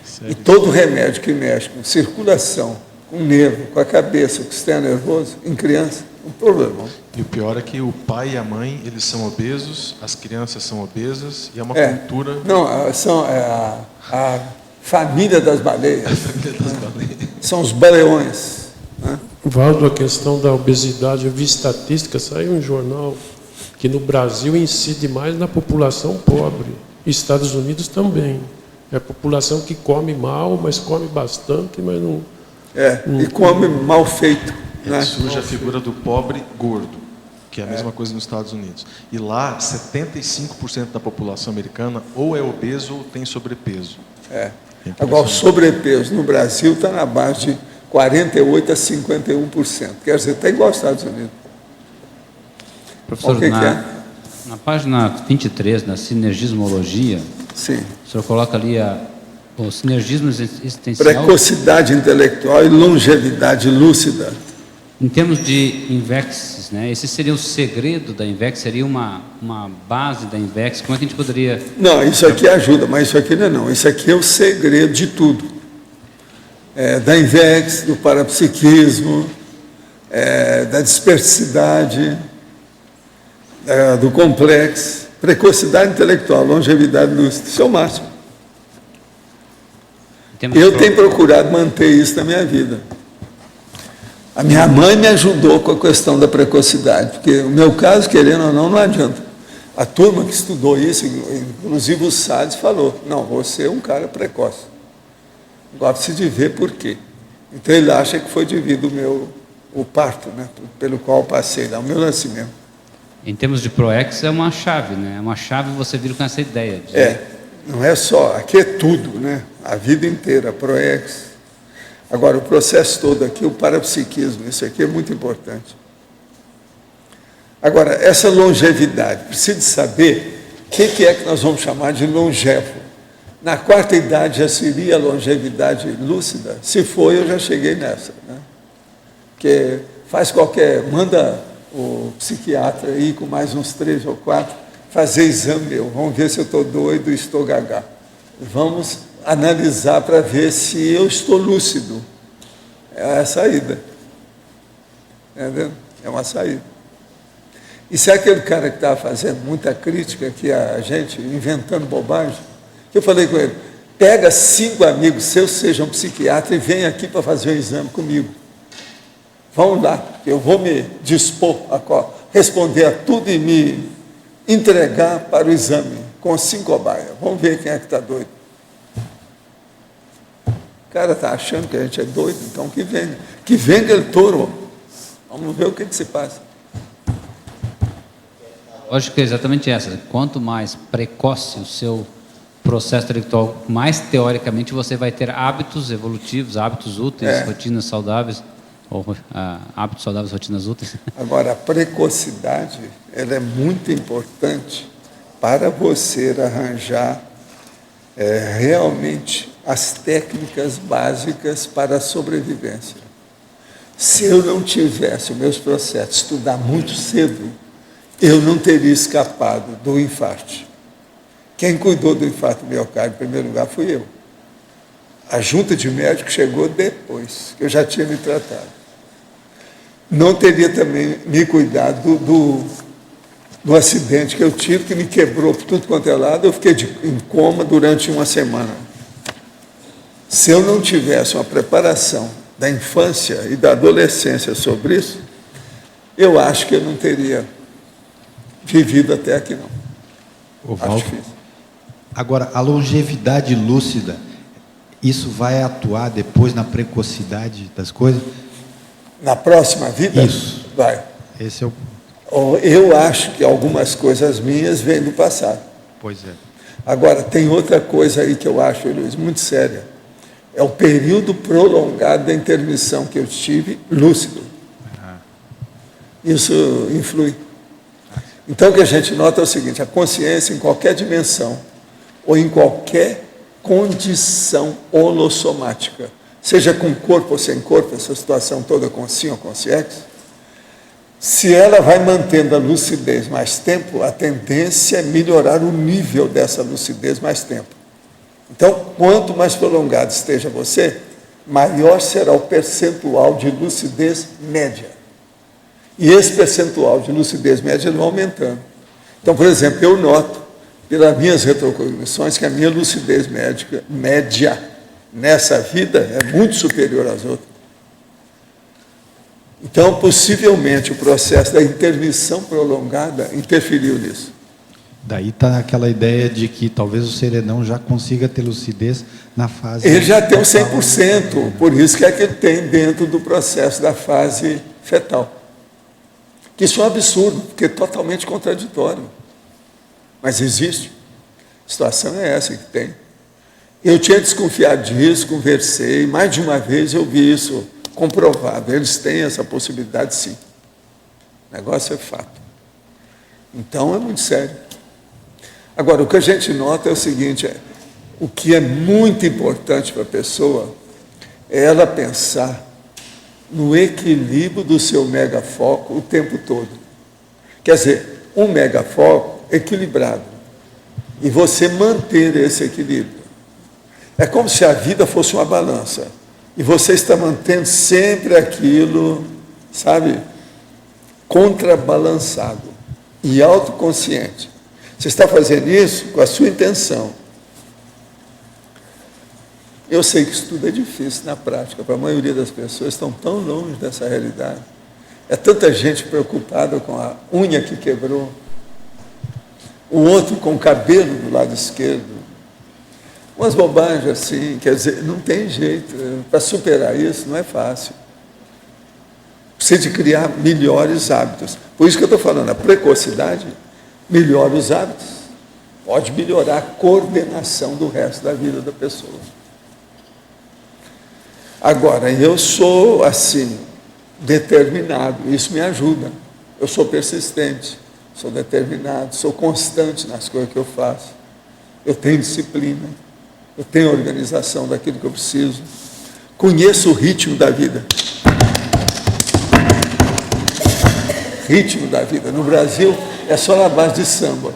Sério. E todo remédio que mexe com circulação, com nervo, com a cabeça, com o sistema nervoso, em criança, é um problema. E o pior é que o pai e a mãe, eles são obesos, as crianças são obesas, e é uma cultura... Não, são a família das baleias. A família das baleias. São os baleões. Né? Valdo, a questão da obesidade, eu vi estatística, saiu um jornal que no Brasil incide mais na população pobre. Estados Unidos também. É a população que come mal, mas come bastante, mas não... E come mal feito. Né? Surge a figura do pobre gordo, que é a mesma coisa nos Estados Unidos. E lá, 75% da população americana ou é obeso ou tem sobrepeso. Agora, o sobrepeso no Brasil está na base de 48% a 51%. Quer dizer, está igual aos Estados Unidos. Professor, O que que é? na página 23, na sinergismologia, Sim. o senhor coloca ali o sinergismo existencial. Precocidade intelectual e longevidade lúcida. Em termos de INVEX, né, esse seria o segredo da INVEX, seria uma base da INVEX. Como é que a gente poderia... Não, isso aqui ajuda, mas isso aqui não. Isso aqui é o segredo de tudo. Da INVEX, do parapsiquismo, da dispersidade, do complexo. Precocidade intelectual, longevidade lúcida. Isso é o máximo. Eu tenho procurado manter isso na minha vida. A minha mãe me ajudou com a questão da precocidade, porque o meu caso, querendo ou não, não adianta. A turma que estudou isso, inclusive o Salles, falou, não, você é um cara precoce. Agora precisa ver por quê. Então ele acha que foi devido o parto, né, pelo qual eu passei, lá, o meu nascimento. Em termos de ProEx, é uma chave, né? É uma chave você vir com essa ideia. Não é só, aqui é tudo, né? A vida inteira, a ProEx. Agora, o processo todo aqui, o parapsiquismo, isso aqui é muito importante. Agora, essa longevidade, precisa saber o que é que nós vamos chamar de longevo. Na quarta idade já seria a longevidade lúcida? Se for, eu já cheguei nessa. Né? Porque manda o psiquiatra aí com mais uns 3 ou 4, fazer exame, vamos ver se eu estou doido, estou gaga. Vamos analisar para ver se eu estou lúcido. É a saída. Entendeu? É uma saída. E se é aquele cara que estava fazendo muita crítica aqui a gente, inventando bobagem, eu falei com ele, pega 5 amigos seus, sejam psiquiatras, e vem aqui para fazer o exame comigo. Vão lá, eu vou me dispor a responder a tudo e me entregar para o exame com 5 cobaias. Vamos ver quem é que está doido. O cara está achando que a gente é doido, então que venga ele touro. Vamos ver o que se passa. Lógico que é exatamente essa. Quanto mais precoce o seu processo intelectual, mais teoricamente você vai ter hábitos evolutivos, hábitos úteis, rotinas saudáveis, ou hábitos saudáveis, rotinas úteis. Agora, a precocidade, ela é muito importante para você arranjar realmente as técnicas básicas para a sobrevivência. Se eu não tivesse os meus processos estudar muito cedo, eu não teria escapado do infarto. Quem cuidou do infarto do miocárdio, em primeiro lugar, fui eu. A junta de médicos chegou depois, que eu já tinha me tratado. Não teria também me cuidado do acidente que eu tive, que me quebrou por tudo quanto é lado, eu fiquei em coma durante uma semana. Se eu não tivesse uma preparação da infância e da adolescência sobre isso, eu acho que eu não teria vivido até aqui, não. Acho difícil. Agora, a longevidade lúcida, isso vai atuar depois na precocidade das coisas? Na próxima vida? Isso. Vai. Esse é o... Eu acho que algumas coisas minhas vêm do passado. Pois é. Agora, tem outra coisa aí que eu acho, Luiz, muito séria. É o período prolongado da intermissão que eu tive, lúcido. Isso influi. Então, o que a gente nota é o seguinte, a consciência em qualquer dimensão, ou em qualquer condição holossomática, seja com corpo ou sem corpo, essa situação toda com sim ou com ex, se ela vai mantendo a lucidez mais tempo, a tendência é melhorar o nível dessa lucidez mais tempo. Então, quanto mais prolongado esteja você, maior será o percentual de lucidez média. E esse percentual de lucidez média vai aumentando. Então, por exemplo, eu noto, pelas minhas retrocognições, que a minha lucidez média nessa vida é muito superior às outras. Então, possivelmente, o processo da intermissão prolongada interferiu nisso. Daí está aquela ideia de que talvez o serenão já consiga ter lucidez na fase... Ele já tem o 100%, por isso que é que ele tem dentro do processo da fase fetal. Que isso é um absurdo, porque é totalmente contraditório. Mas existe. A situação é essa que tem. Eu tinha desconfiado disso, conversei, mais de uma vez eu vi isso comprovado. Eles têm essa possibilidade, sim. O negócio é fato. Então, é muito sério. Agora, o que a gente nota é o seguinte, o que é muito importante para a pessoa é ela pensar no equilíbrio do seu megafoco o tempo todo. Quer dizer, um megafoco equilibrado. E você manter esse equilíbrio. É como se a vida fosse uma balança. E você está mantendo sempre aquilo, sabe, contrabalançado e autoconsciente. Você está fazendo isso com a sua intenção. Eu sei que isso tudo é difícil na prática, para a maioria das pessoas estão tão longe dessa realidade. É tanta gente preocupada com a unha que quebrou, o outro com o cabelo do lado esquerdo. Umas bobagens assim, quer dizer, não tem jeito. Para superar isso não é fácil. Precisa de criar melhores hábitos. Por isso que eu estou falando, a precocidade melhora os hábitos, pode melhorar a coordenação do resto da vida da pessoa. Agora, eu sou, assim, determinado, isso me ajuda. Eu sou persistente, sou determinado, sou constante nas coisas que eu faço. Eu tenho disciplina, eu tenho organização daquilo que eu preciso. Conheço o ritmo da vida. Ritmo da vida. No Brasil, é só na base de samba.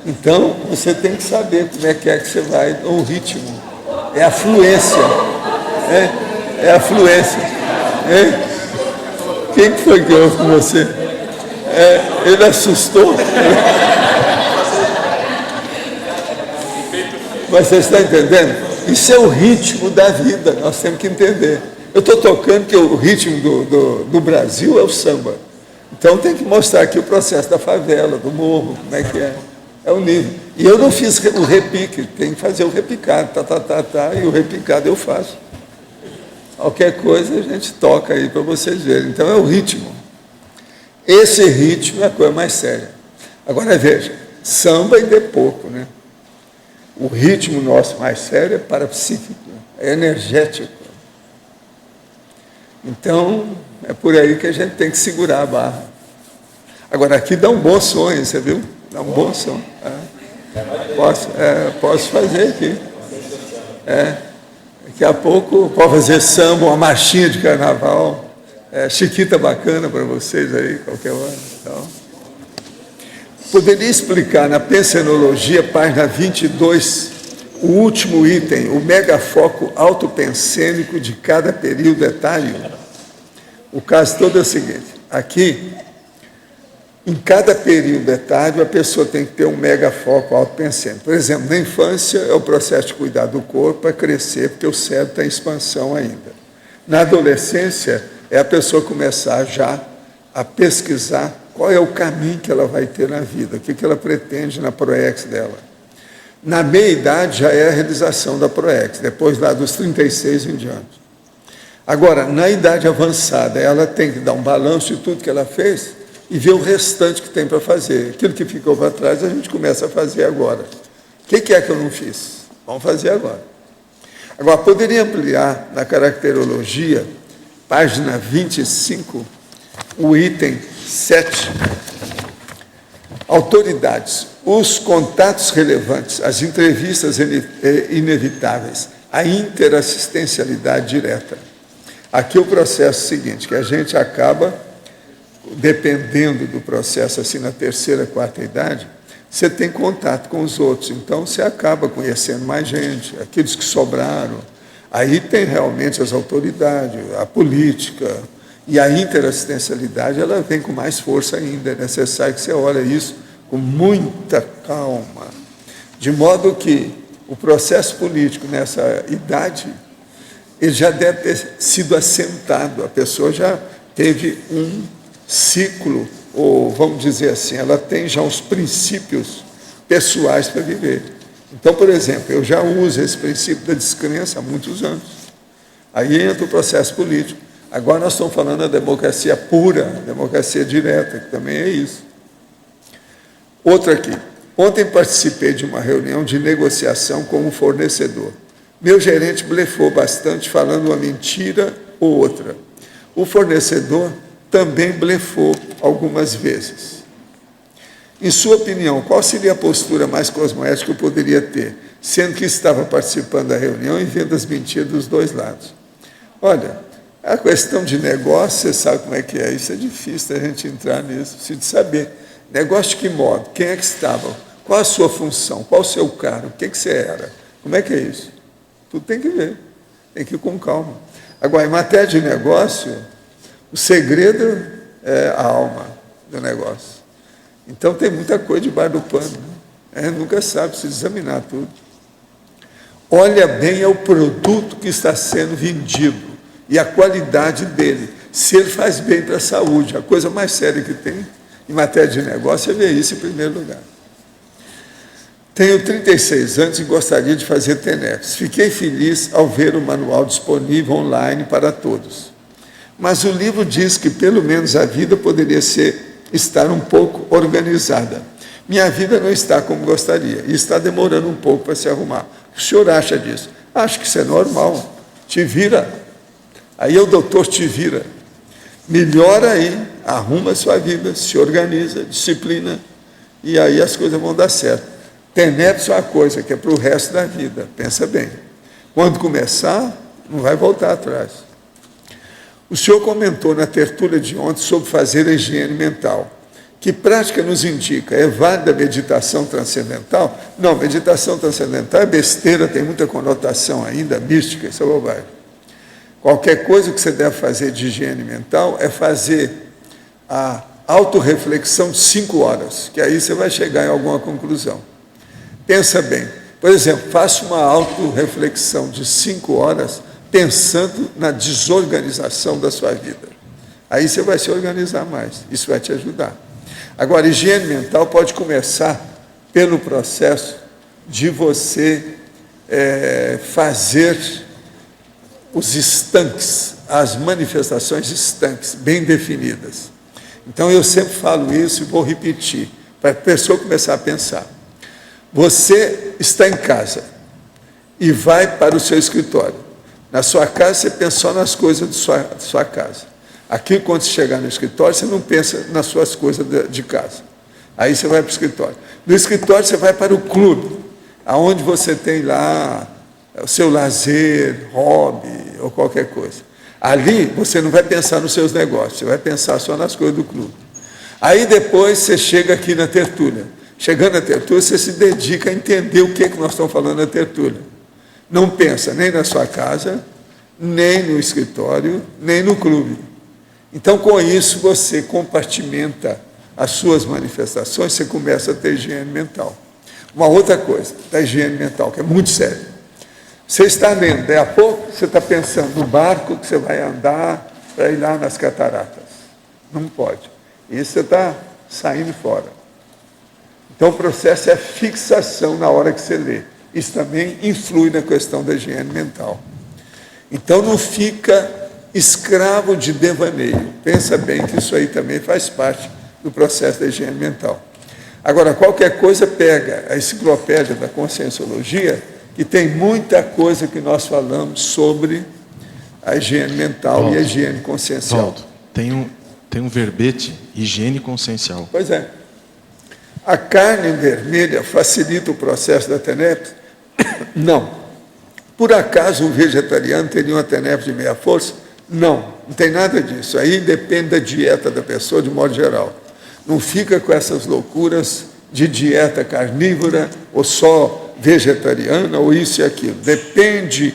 Então, você tem que saber como é que você vai, o ritmo. É a fluência. É a fluência. Quem que foi que houve com você? Ele assustou. Mas você está entendendo? Isso é o ritmo da vida, nós temos que entender. Eu estou tocando que o ritmo do Brasil é o samba. Então tem que mostrar aqui o processo da favela, do morro, como é que é. É o nível. E eu não fiz o repique, tem que fazer o repicado, e o repicado eu faço. Qualquer coisa a gente toca aí para vocês verem. Então é o ritmo. Esse ritmo é a coisa mais séria. Agora veja, samba ainda é pouco, né? O ritmo nosso mais sério é parapsíquico, é energético. Então, é por aí que a gente tem que segurar a barra. Agora, aqui dá um bom sonho, você viu? Dá um bom som. Posso fazer aqui. Daqui a pouco pode fazer samba, uma marchinha de carnaval. Chiquita bacana para vocês aí, qualquer hora. Então, poderia explicar na Pensenologia, página 22, o último item, o megafoco autopensênico de cada período etário? O caso todo é o seguinte: aqui, em cada período etário, a pessoa tem que ter um megafoco autopensênico. Por exemplo, na infância, é o processo de cuidar do corpo para crescer, porque o cérebro está em expansão ainda. Na adolescência, é a pessoa começar já a pesquisar qual é o caminho que ela vai ter na vida, o que ela pretende na ProEx dela. Na meia-idade, já é a realização da ProEx, depois lá dos 36 em diante. Agora, na idade avançada, ela tem que dar um balanço de tudo que ela fez e ver o restante que tem para fazer. Aquilo que ficou para trás, a gente começa a fazer agora. O que é que eu não fiz? Vamos fazer agora. Agora, poderia ampliar na caracterologia, página 25, o item 7. Autoridades, os contatos relevantes, as entrevistas inevitáveis, a interassistencialidade direta. Aqui o processo é o seguinte, que a gente acaba, dependendo do processo, assim, na terceira, quarta idade, você tem contato com os outros, então você acaba conhecendo mais gente, aqueles que sobraram. Aí tem realmente as autoridades, a política, e a interassistencialidade, ela vem com mais força ainda. É necessário que você olhe isso com muita calma, de modo que o processo político nessa idade, ele já deve ter sido assentado, a pessoa já teve um ciclo, ou vamos dizer assim, ela tem já os princípios pessoais para viver. Então, por exemplo, eu já uso esse princípio da descrença há muitos anos. Aí entra o processo político. Agora nós estamos falando da democracia pura, democracia direta, que também é isso. Outra aqui. Ontem participei de uma reunião de negociação com um fornecedor. Meu gerente blefou bastante, falando uma mentira ou outra. O fornecedor também blefou algumas vezes. Em sua opinião, qual seria a postura mais cosmoética que eu poderia ter, sendo que estava participando da reunião e vendo as mentiras dos dois lados? Olha, a questão de negócio, você sabe como é que é, isso é difícil a gente entrar nisso, precisa saber. Negócio de que modo? Quem é que estava? Qual a sua função? Qual o seu cargo? O que você era? Como é que é isso? Tudo tem que ver, tem que ir com calma. Agora, em matéria de negócio, o segredo é a alma do negócio. Então, tem muita coisa debaixo do pano. Nunca sabe, precisa examinar tudo. Olha bem ao produto que está sendo vendido e a qualidade dele, se ele faz bem para a saúde. A coisa mais séria que tem em matéria de negócio é ver isso em primeiro lugar. Tenho 36 anos e gostaria de fazer TENEPS. Fiquei feliz ao ver o manual disponível online para todos. Mas o livro diz que pelo menos a vida poderia estar um pouco organizada. Minha vida não está como gostaria e está demorando um pouco para se arrumar. O senhor acha disso? Acho que isso é normal. Te vira. Aí o doutor te vira. Melhora aí, arruma a sua vida, se organiza, disciplina, e aí as coisas vão dar certo. TENEPS é uma coisa que é para o resto da vida, pensa bem. Quando começar, não vai voltar atrás. O senhor comentou na tertúlia de ontem sobre fazer a higiene mental. Que prática nos indica? É válida a meditação transcendental? Não, meditação transcendental é besteira, tem muita conotação ainda, mística, isso é bobagem. Qualquer coisa que você deve fazer de higiene mental é fazer a autorreflexão de 5 horas, que aí você vai chegar em alguma conclusão. Pensa bem, por exemplo, faça uma autorreflexão de 5 horas pensando na desorganização da sua vida. Aí você vai se organizar mais, isso vai te ajudar. Agora, higiene mental pode começar pelo processo de você fazer os estanques, as manifestações estanques, bem definidas. Então, eu sempre falo isso e vou repetir, para a pessoa começar a pensar. Você está em casa e vai para o seu escritório. Na sua casa, você pensa só nas coisas de sua casa. Aqui, quando você chegar no escritório, você não pensa nas suas coisas de casa. Aí você vai para o escritório. No escritório, você vai para o clube, aonde você tem lá o seu lazer, hobby ou qualquer coisa. Ali, você não vai pensar nos seus negócios, você vai pensar só nas coisas do clube. Aí, depois, você chega aqui na tertúlia. Chegando na tertúlia, você se dedica a entender o que nós estamos falando na tertúlia. Não pensa nem na sua casa, nem no escritório, nem no clube. Então, com isso, você compartimenta as suas manifestações, você começa a ter higiene mental. Uma outra coisa da higiene mental, que é muito séria. Você está lendo, daí a pouco você está pensando no barco que você vai andar para ir lá nas cataratas. Não pode. Isso você está saindo fora. Então, o processo é fixação na hora que você lê. Isso também influi na questão da higiene mental. Então, não fica escravo de devaneio. Pensa bem que isso aí também faz parte do processo da higiene mental. Agora, qualquer coisa, pega a enciclopédia da Conscienciologia, que tem muita coisa que nós falamos sobre a higiene mental, Valdo, e a higiene consciencial. Valdo, tem um verbete, higiene consciencial. Pois é. A carne vermelha facilita o processo da TENEPS? Não. Por acaso um vegetariano teria uma TENEPS de meia força? Não, não tem nada disso. Aí depende da dieta da pessoa, de modo geral. Não fica com essas loucuras de dieta carnívora, ou só vegetariana, ou isso e aquilo. Depende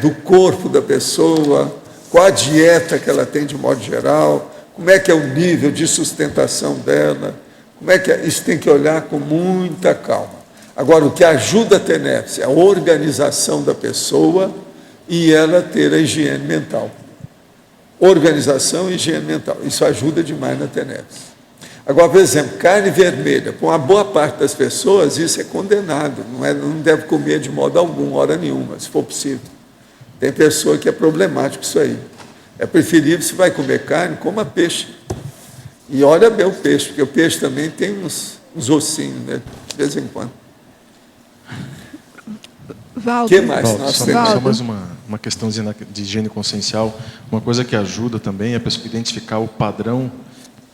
do corpo da pessoa, qual a dieta que ela tem de modo geral, como é que é o nível de sustentação dela, como é que é. Isso tem que olhar com muita calma. Agora, o que ajuda a TENEPS é a organização da pessoa e ela ter a higiene mental. Organização e higiene mental. Isso ajuda demais na TENEPS. Agora, por exemplo, carne vermelha. Para uma boa parte das pessoas, isso é condenado. Não deve comer de modo algum, hora nenhuma, se for possível. Tem pessoa que é problemático isso aí. É preferível, se vai comer carne, coma peixe. E olha bem o peixe, porque o peixe também tem uns ossinhos, né, de vez em quando. Valdo, O que mais Valdo, nós só temos? mais uma questãozinha de higiene consciencial. Uma coisa que ajuda também é a pessoa identificar o padrão,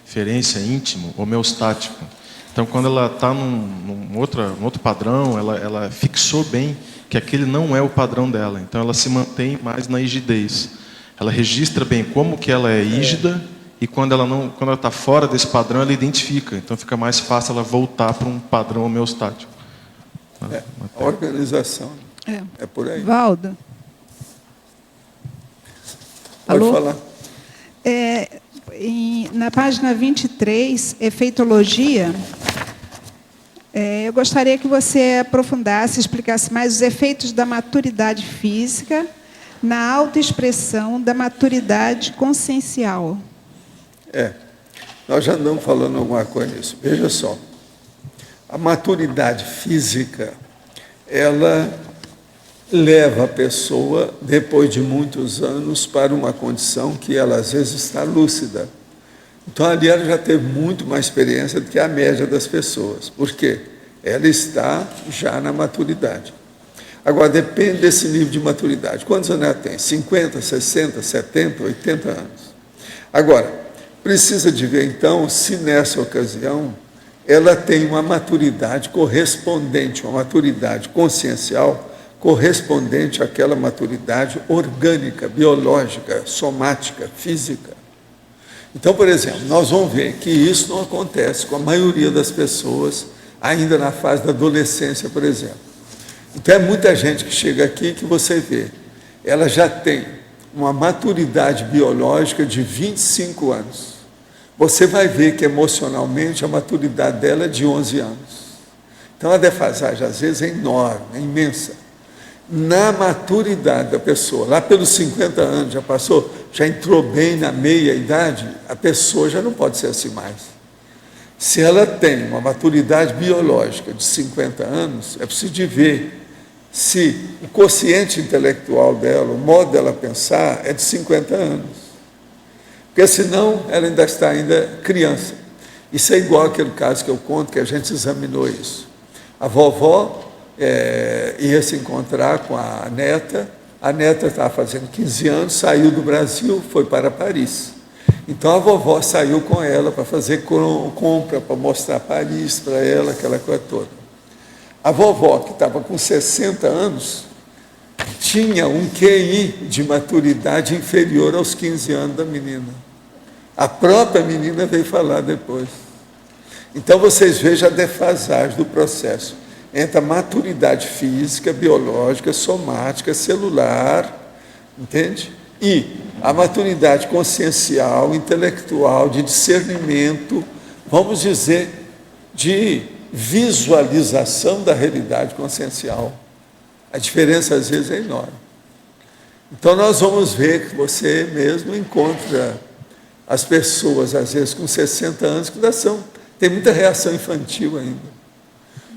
referência íntimo, homeostático. Então, quando ela está num outro padrão, ela fixou bem que aquele não é o padrão dela. Então, ela se mantém mais na rigidez. Ela registra bem como que ela é rígida, e quando ela está fora desse padrão, ela identifica. Então, fica mais fácil ela voltar para um padrão homeostático. A organização é por aí. Valdo. Pode Alô? falar. Na página 23, efeitologia, eu gostaria que você aprofundasse, explicasse mais os efeitos da maturidade física na autoexpressão da maturidade consciencial. Nós já andamos falando alguma coisa nisso. Veja só, a maturidade física, ela leva a pessoa, depois de muitos anos, para uma condição que ela, às vezes, está lúcida. Então, ali ela já teve muito mais experiência do que a média das pessoas. Por quê? Ela está já na maturidade. Agora, depende desse nível de maturidade. Quantos anos ela tem? 50, 60, 70, 80 anos. Agora, precisa de ver, então, se nessa ocasião ela tem uma maturidade correspondente, uma maturidade consciencial correspondente àquela maturidade orgânica, biológica, somática, física. Então, por exemplo, nós vamos ver que isso não acontece com a maioria das pessoas ainda na fase da adolescência, por exemplo. Então, é muita gente que chega aqui que você vê, ela já tem uma maturidade biológica de 25 anos. Você vai ver que emocionalmente a maturidade dela é de 11 anos. Então, a defasagem, às vezes, é enorme, é imensa. Na maturidade da pessoa, lá pelos 50 anos, já passou, já entrou bem na meia-idade, a pessoa já não pode ser assim mais. Se ela tem uma maturidade biológica de 50 anos, é preciso de ver se o quociente intelectual dela, o modo dela pensar, é de 50 anos. Porque senão ela ainda está criança. Isso é igual àquele caso que eu conto, que a gente examinou isso. A vovó ia se encontrar com a neta estava fazendo 15 anos, saiu do Brasil, foi para Paris. Então a vovó saiu com ela para fazer compra, para mostrar Paris para ela, aquela coisa toda. A vovó, que estava com 60 anos, tinha um QI de maturidade inferior aos 15 anos da menina. A própria menina veio falar depois. Então vocês vejam a defasagem do processo entre a maturidade física, biológica, somática, celular, entende? E a maturidade consciencial, intelectual, de discernimento, vamos dizer, de visualização da realidade consciencial. A diferença, às vezes, é enorme. Então, nós vamos ver que você mesmo encontra as pessoas, às vezes, com 60 anos, que ainda tem muita reação infantil ainda.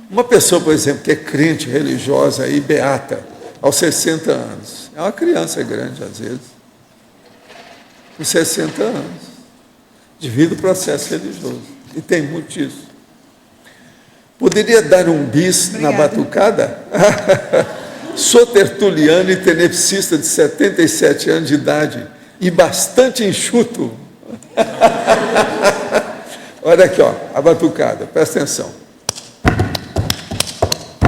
Uma pessoa, por exemplo, que é crente, religiosa e beata, aos 60 anos, é uma criança grande, às vezes, com 60 anos, devido ao processo religioso. E tem muito disso. Poderia dar um bis na batucada? Sou tertuliano e tenepsista de 77 anos de idade e bastante enxuto. Olha aqui, ó, a batucada, presta atenção.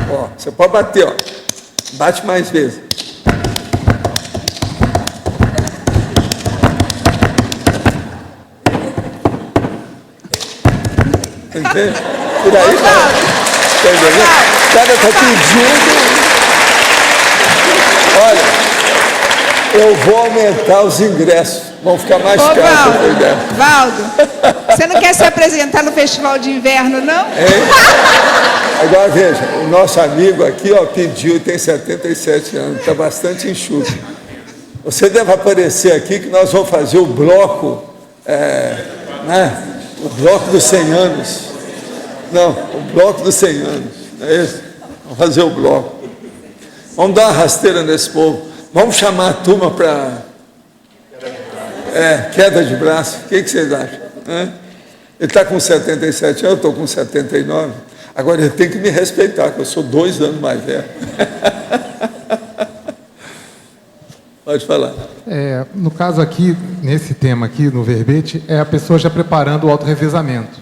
Ó, você pode bater, ó. Bate mais vezes. Entende? Por aí, cara. Tá entendendo? O cara está pedindo. Olha, eu vou aumentar os ingressos. Vão ficar mais caros. Valdo, você não quer se apresentar no Festival de Inverno, não? Agora veja, o nosso amigo aqui, ó, pediu, tem 77 anos, está bastante enxuto. Você deve aparecer aqui que nós vamos fazer o bloco, o bloco dos 100 anos. Não, o bloco dos 100 anos, não é isso? Vamos fazer o bloco. Vamos dar uma rasteira nesse povo. Vamos chamar a turma para queda de braço. O que vocês acham? Ele está com 77 anos, eu estou com 79. Agora ele tem que me respeitar, porque eu sou 2 anos mais velho. Pode falar. No caso aqui, nesse tema aqui, no verbete, é a pessoa já preparando o autorrevezamento.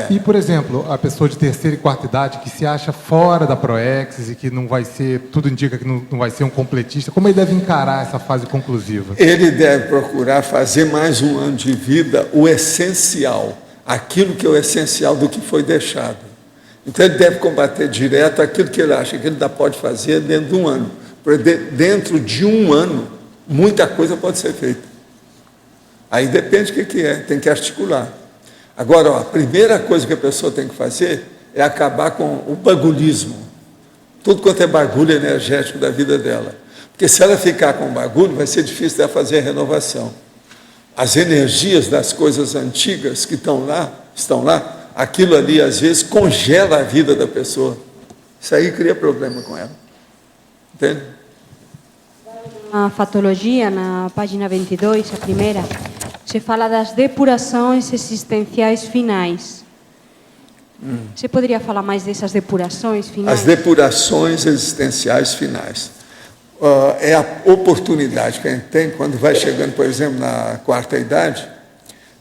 E, por exemplo, a pessoa de terceira e quarta idade que se acha fora da Proexis e que não vai ser, tudo indica que não vai ser um completista, como ele deve encarar essa fase conclusiva? Ele deve procurar fazer mais um ano de vida o essencial, aquilo que é o essencial do que foi deixado. Então ele deve combater direto aquilo que ele acha que ele ainda pode fazer dentro de um ano. Porque dentro de um ano, muita coisa pode ser feita. Aí depende do que é, tem que articular. Agora, ó, a primeira coisa que a pessoa tem que fazer é acabar com o bagulhismo. Tudo quanto é bagulho energético da vida dela. Porque se ela ficar com bagulho, vai ser difícil dela fazer a renovação. As energias das coisas antigas que estão lá, aquilo ali, às vezes, congela a vida da pessoa. Isso aí cria problema com ela. Entende? Na fatologia, na página 22, a primeira, se fala das depurações existenciais finais. Você poderia falar mais dessas depurações finais? As depurações existenciais finais. É a oportunidade que a gente tem quando vai chegando, por exemplo, na quarta idade,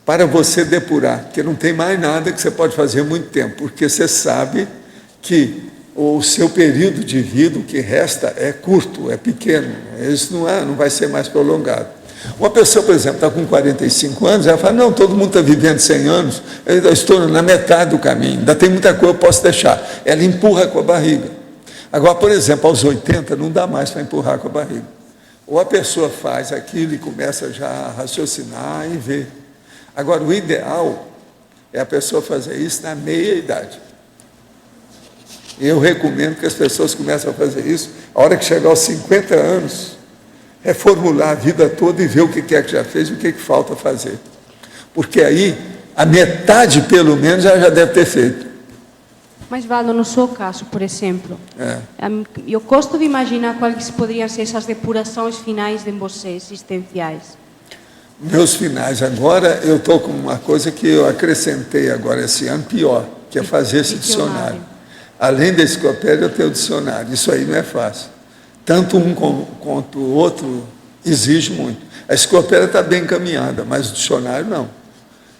para você depurar, porque não tem mais nada que você pode fazer muito tempo, porque você sabe que o seu período de vida, o que resta, é curto, é pequeno, isso não vai ser mais prolongado. Uma pessoa, por exemplo, está com 45 anos, ela fala, não, todo mundo está vivendo 100 anos, eu estou na metade do caminho, ainda tem muita coisa que eu posso deixar. Ela empurra com a barriga. Agora, por exemplo, aos 80, não dá mais para empurrar com a barriga. Ou a pessoa faz aquilo e começa já a raciocinar e ver. Agora, o ideal é a pessoa fazer isso na meia-idade. Eu recomendo que as pessoas comecem a fazer isso, a hora que chegar aos 50 anos, reformular a vida toda e ver o que é que já fez e o que falta fazer. Porque aí, a metade, pelo menos, já deve ter feito. Mas, Valdo, no seu caso, por exemplo, eu gosto de imaginar quais poderiam ser essas depurações finais de você, existenciais. Meus finais, agora eu estou com uma coisa que eu acrescentei agora esse ano, pior, que é fazer esse dicionário. Além da enciclopédia, eu tenho o dicionário. Isso aí não é fácil. Tanto um quanto o outro exige muito. A enciclopédia está bem encaminhada, mas o dicionário não.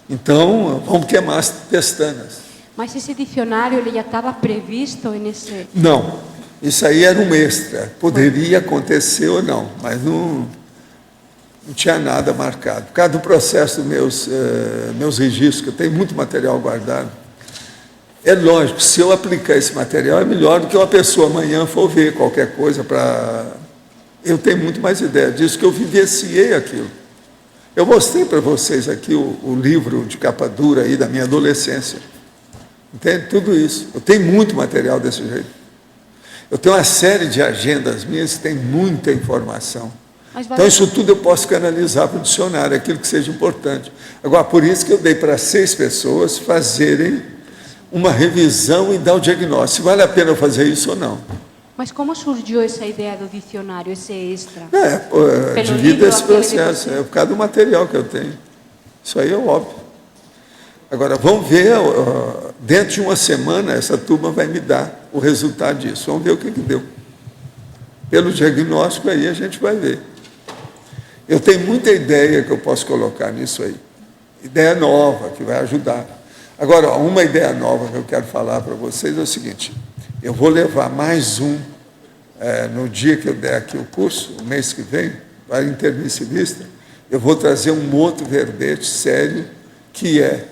Então, vamos queimar as pestanas. Mas esse dicionário ele já estava previsto nesse... Não, isso aí era um extra. Poderia acontecer ou não, mas não tinha nada marcado. Por causa do processo dos meus registros, que eu tenho muito material guardado, é lógico, se eu aplicar esse material, é melhor do que uma pessoa amanhã for ver qualquer coisa para... Eu tenho muito mais ideia disso, que eu vivenciei aquilo. Eu mostrei para vocês aqui o livro de capa dura aí da minha adolescência. Entende? Tudo isso. Eu tenho muito material desse jeito. Eu tenho uma série de agendas minhas que tem muita informação. Então, isso tudo eu posso canalizar para o dicionário, aquilo que seja importante. Agora, por isso que eu dei para 6 pessoas fazerem uma revisão e dar o diagnóstico. Se vale a pena eu fazer isso ou não. Mas como surgiu essa ideia do dicionário, esse extra? Devido a esse processo, é por causa do material que eu tenho. Isso aí é óbvio. Agora, vamos ver, dentro de uma semana, essa turma vai me dar o resultado disso. Vamos ver o que deu. Pelo diagnóstico aí, a gente vai ver. Eu tenho muita ideia que eu posso colocar nisso aí. Ideia nova, que vai ajudar. Agora, uma ideia nova que eu quero falar para vocês é o seguinte. Eu vou levar mais no dia que eu der aqui o curso, o mês que vem, para intermissivista, eu vou trazer um outro verbete sério, que é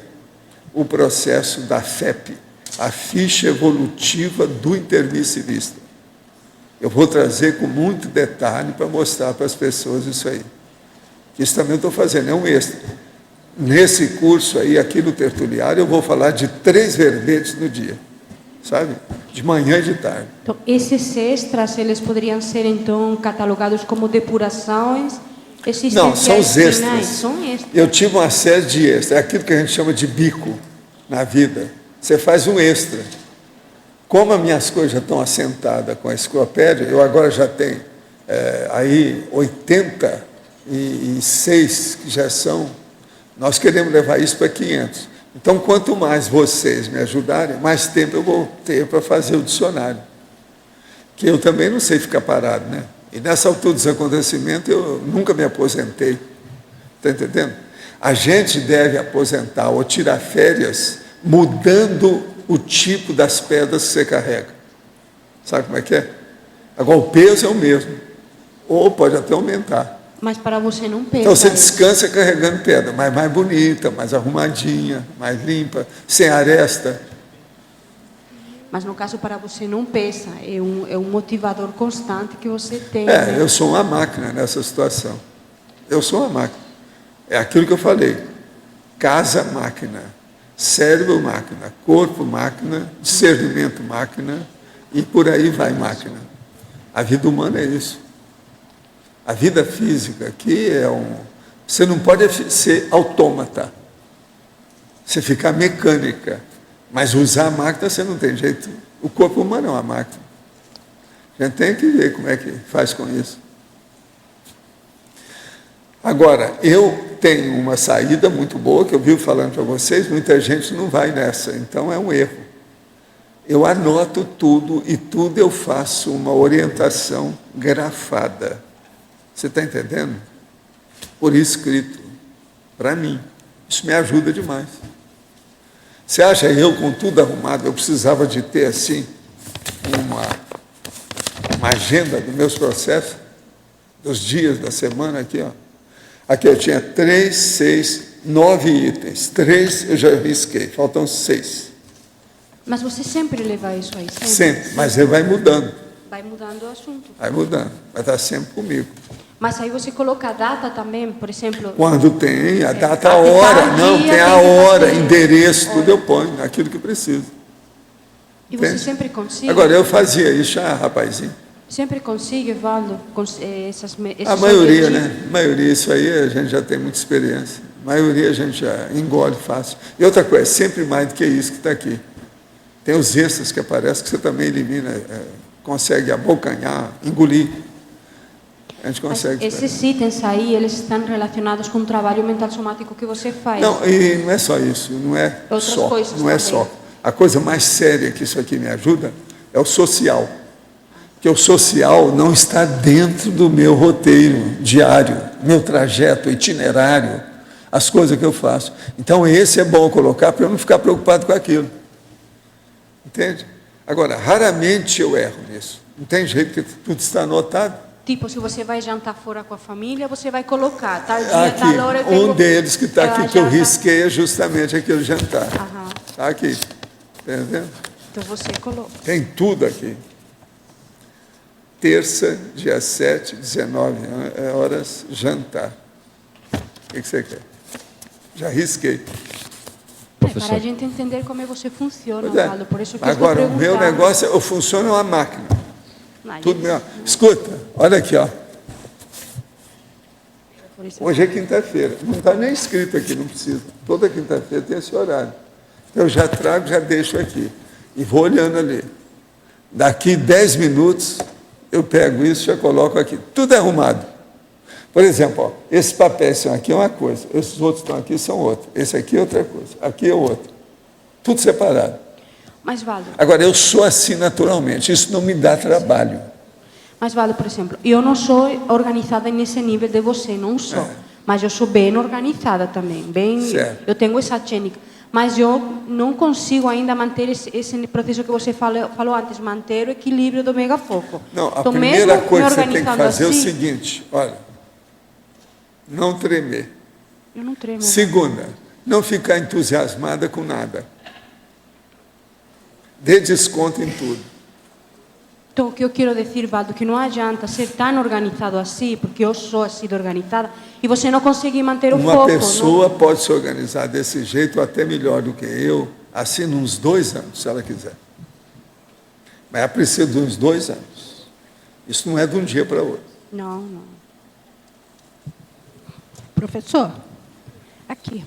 o processo da FEP, a ficha evolutiva do intermissivista. Eu vou trazer com muito detalhe para mostrar para as pessoas isso aí. Isso também eu estou fazendo, é um extra. Nesse curso aí, aqui no Tertuliário, eu vou falar de 3 verbetes no dia, sabe? De manhã e de tarde. Então, esses extras, eles poderiam ser, então, catalogados como depurações? Não, são os extras. Finais, são extras. Eu tive uma série de extras, é aquilo que a gente chama de bico na vida. Você faz um extra. Como as minhas coisas já estão assentadas com a enciclopédia, eu agora já tenho aí 86 que já são, nós queremos levar isso para 500. Então, quanto mais vocês me ajudarem, mais tempo eu vou ter para fazer o dicionário. Que eu também não sei ficar parado, né? E nessa altura dos acontecimentos, eu nunca me aposentei. Está entendendo? A gente deve aposentar ou tirar férias mudando o tipo das pedras que você carrega. Sabe como é que é? Agora, o peso é o mesmo. Ou pode até aumentar. Mas para você não pesa. Então, você descansa carregando pedra, mas mais bonita, mais arrumadinha, mais limpa, sem aresta. Mas, no caso, para você não pesa. É um motivador constante que você tem. Né? Eu sou uma máquina nessa situação. Eu sou uma máquina. É aquilo que eu falei. Casa, máquina. Cérebro, máquina. Corpo, máquina. Discernimento, máquina. E por aí vai, máquina. A vida humana é isso. A vida física aqui é você não pode ser autômata. Você ficar mecânica. Mas usar a máquina você não tem jeito. O corpo humano é uma máquina. A gente tem que ver como é que faz com isso. Agora, eu tenho uma saída muito boa, que eu vivo falando para vocês, muita gente não vai nessa, então é um erro. Eu anoto tudo e tudo eu faço uma orientação grafada. Você está entendendo? Por escrito, para mim. Isso me ajuda demais. Você acha eu, com tudo arrumado, eu precisava de ter, assim, uma agenda dos meus processos, dos dias da semana aqui, ó. Aqui eu tinha 3, 6, 9 itens. 3 eu já risquei, faltam 6. Mas você sempre leva isso aí? Sempre, mas ele vai mudando. Vai mudando o assunto. Vai mudando, vai estar sempre comigo. Mas aí você coloca a data também, por exemplo... Quando tem, a data, a hora. Não, tem a hora, endereço, tudo eu ponho, aquilo que preciso. E você sempre consegue? Agora, eu fazia isso, rapazinho. Sempre consegue, Valdo, esses a maioria, objetivos? Né? A maioria, isso aí a gente já tem muita experiência. A maioria a gente já engole fácil. E outra coisa, sempre mais do que isso que está aqui. Tem os extras que aparecem que você também elimina, consegue abocanhar, engolir. A gente consegue. Mas esses itens aí, eles estão relacionados com o trabalho mental somático que você faz? Não, e não é só isso, não é outras só. Coisas não é também. só. a coisa mais séria que isso aqui me ajuda é o social. Porque o social não está dentro do meu roteiro diário, meu trajeto, itinerário, as coisas que eu faço. Então, esse é bom colocar para eu não ficar preocupado com aquilo. Entende? Agora, raramente eu erro nisso. Não tem jeito, que tudo está anotado. Tipo, se você vai jantar fora com a família, você vai colocar, tal dia, Aqui, tal hora eu tenho... um deles que está aqui, que eu janta. risquei, é justamente aquele jantar. Aham. Está aqui. Entendeu? Então você coloca. Tem tudo aqui. Terça, dia 7, 19 horas, jantar. O que você quer? Já risquei. Para a gente entender como você funciona, Osvaldo, por isso que agora, eu o meu negócio, eu funciono uma máquina. Tudo meu. Escuta, olha aqui, ó. Hoje é quinta-feira. Não está nem escrito aqui, não precisa. Toda quinta-feira tem esse horário. Então, eu já trago, já deixo aqui. E vou olhando ali. Daqui 10 minutos, eu pego isso e já coloco aqui. Tudo arrumado. Por exemplo, ó, esses papéis são aqui uma coisa, esses outros estão aqui são outra. Esse aqui é outra coisa, aqui é outra. Tudo separado. Mas, Valdo... Agora, eu sou assim naturalmente, isso não me dá trabalho. Mas, Valdo, por exemplo, eu não sou organizada nesse nível de você, não sou. Mas eu sou bem organizada também. Eu tenho essa técnica. Mas eu não consigo ainda manter esse processo que você falou antes, manter o equilíbrio do megafoco. Não, a então, primeira coisa que você tem que fazer assim, é o seguinte, olha, não tremer. Eu não tremo. Segunda, não ficar entusiasmada com nada. Dê desconto em tudo. Então, o que eu quero dizer, Valdo, que não adianta ser tão organizado assim, porque eu sou assim de organizada, e você não consegue manter o foco. Uma pessoa pode se organizar desse jeito, até melhor do que eu, assim, uns 2 anos, se ela quiser. Mas ela precisa de uns 2 anos. Isso não é de um dia para outro. Não, não. Professor, aqui.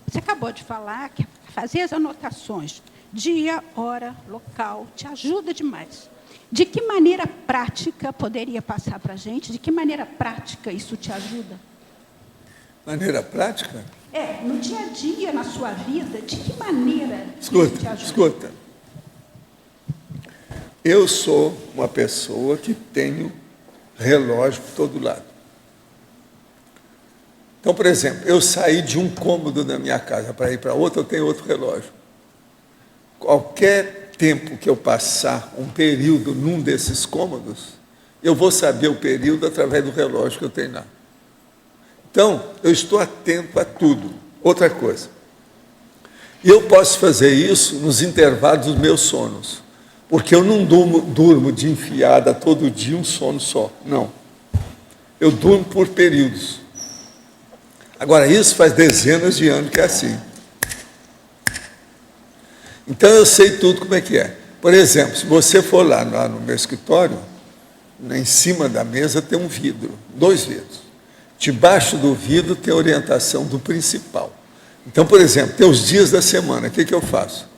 Você acabou de falar que fazer as anotações, dia, hora, local, te ajuda demais. De que maneira prática poderia passar para a gente? De que maneira prática isso te ajuda? Maneira prática? No dia a dia, na sua vida, de que maneira isso te ajuda? Escuta. Eu sou uma pessoa que tenho relógio por todo lado. Então, por exemplo, eu saí de um cômodo da minha casa para ir para outro, eu tenho outro relógio. Qualquer tempo que eu passar um período num desses cômodos, eu vou saber o período através do relógio que eu tenho lá. Então, eu estou atento a tudo. Outra coisa, e eu posso fazer isso nos intervalos dos meus sonos, porque eu não durmo de enfiada todo dia um sono só, não. Eu durmo por períodos. Agora, isso faz dezenas de anos que é assim. Então, eu sei tudo como é que é. Por exemplo, se você for lá no meu escritório, em cima da mesa tem um vidro, 2 vidros. Debaixo do vidro tem a orientação do principal. Então, por exemplo, tem os dias da semana, o que eu faço?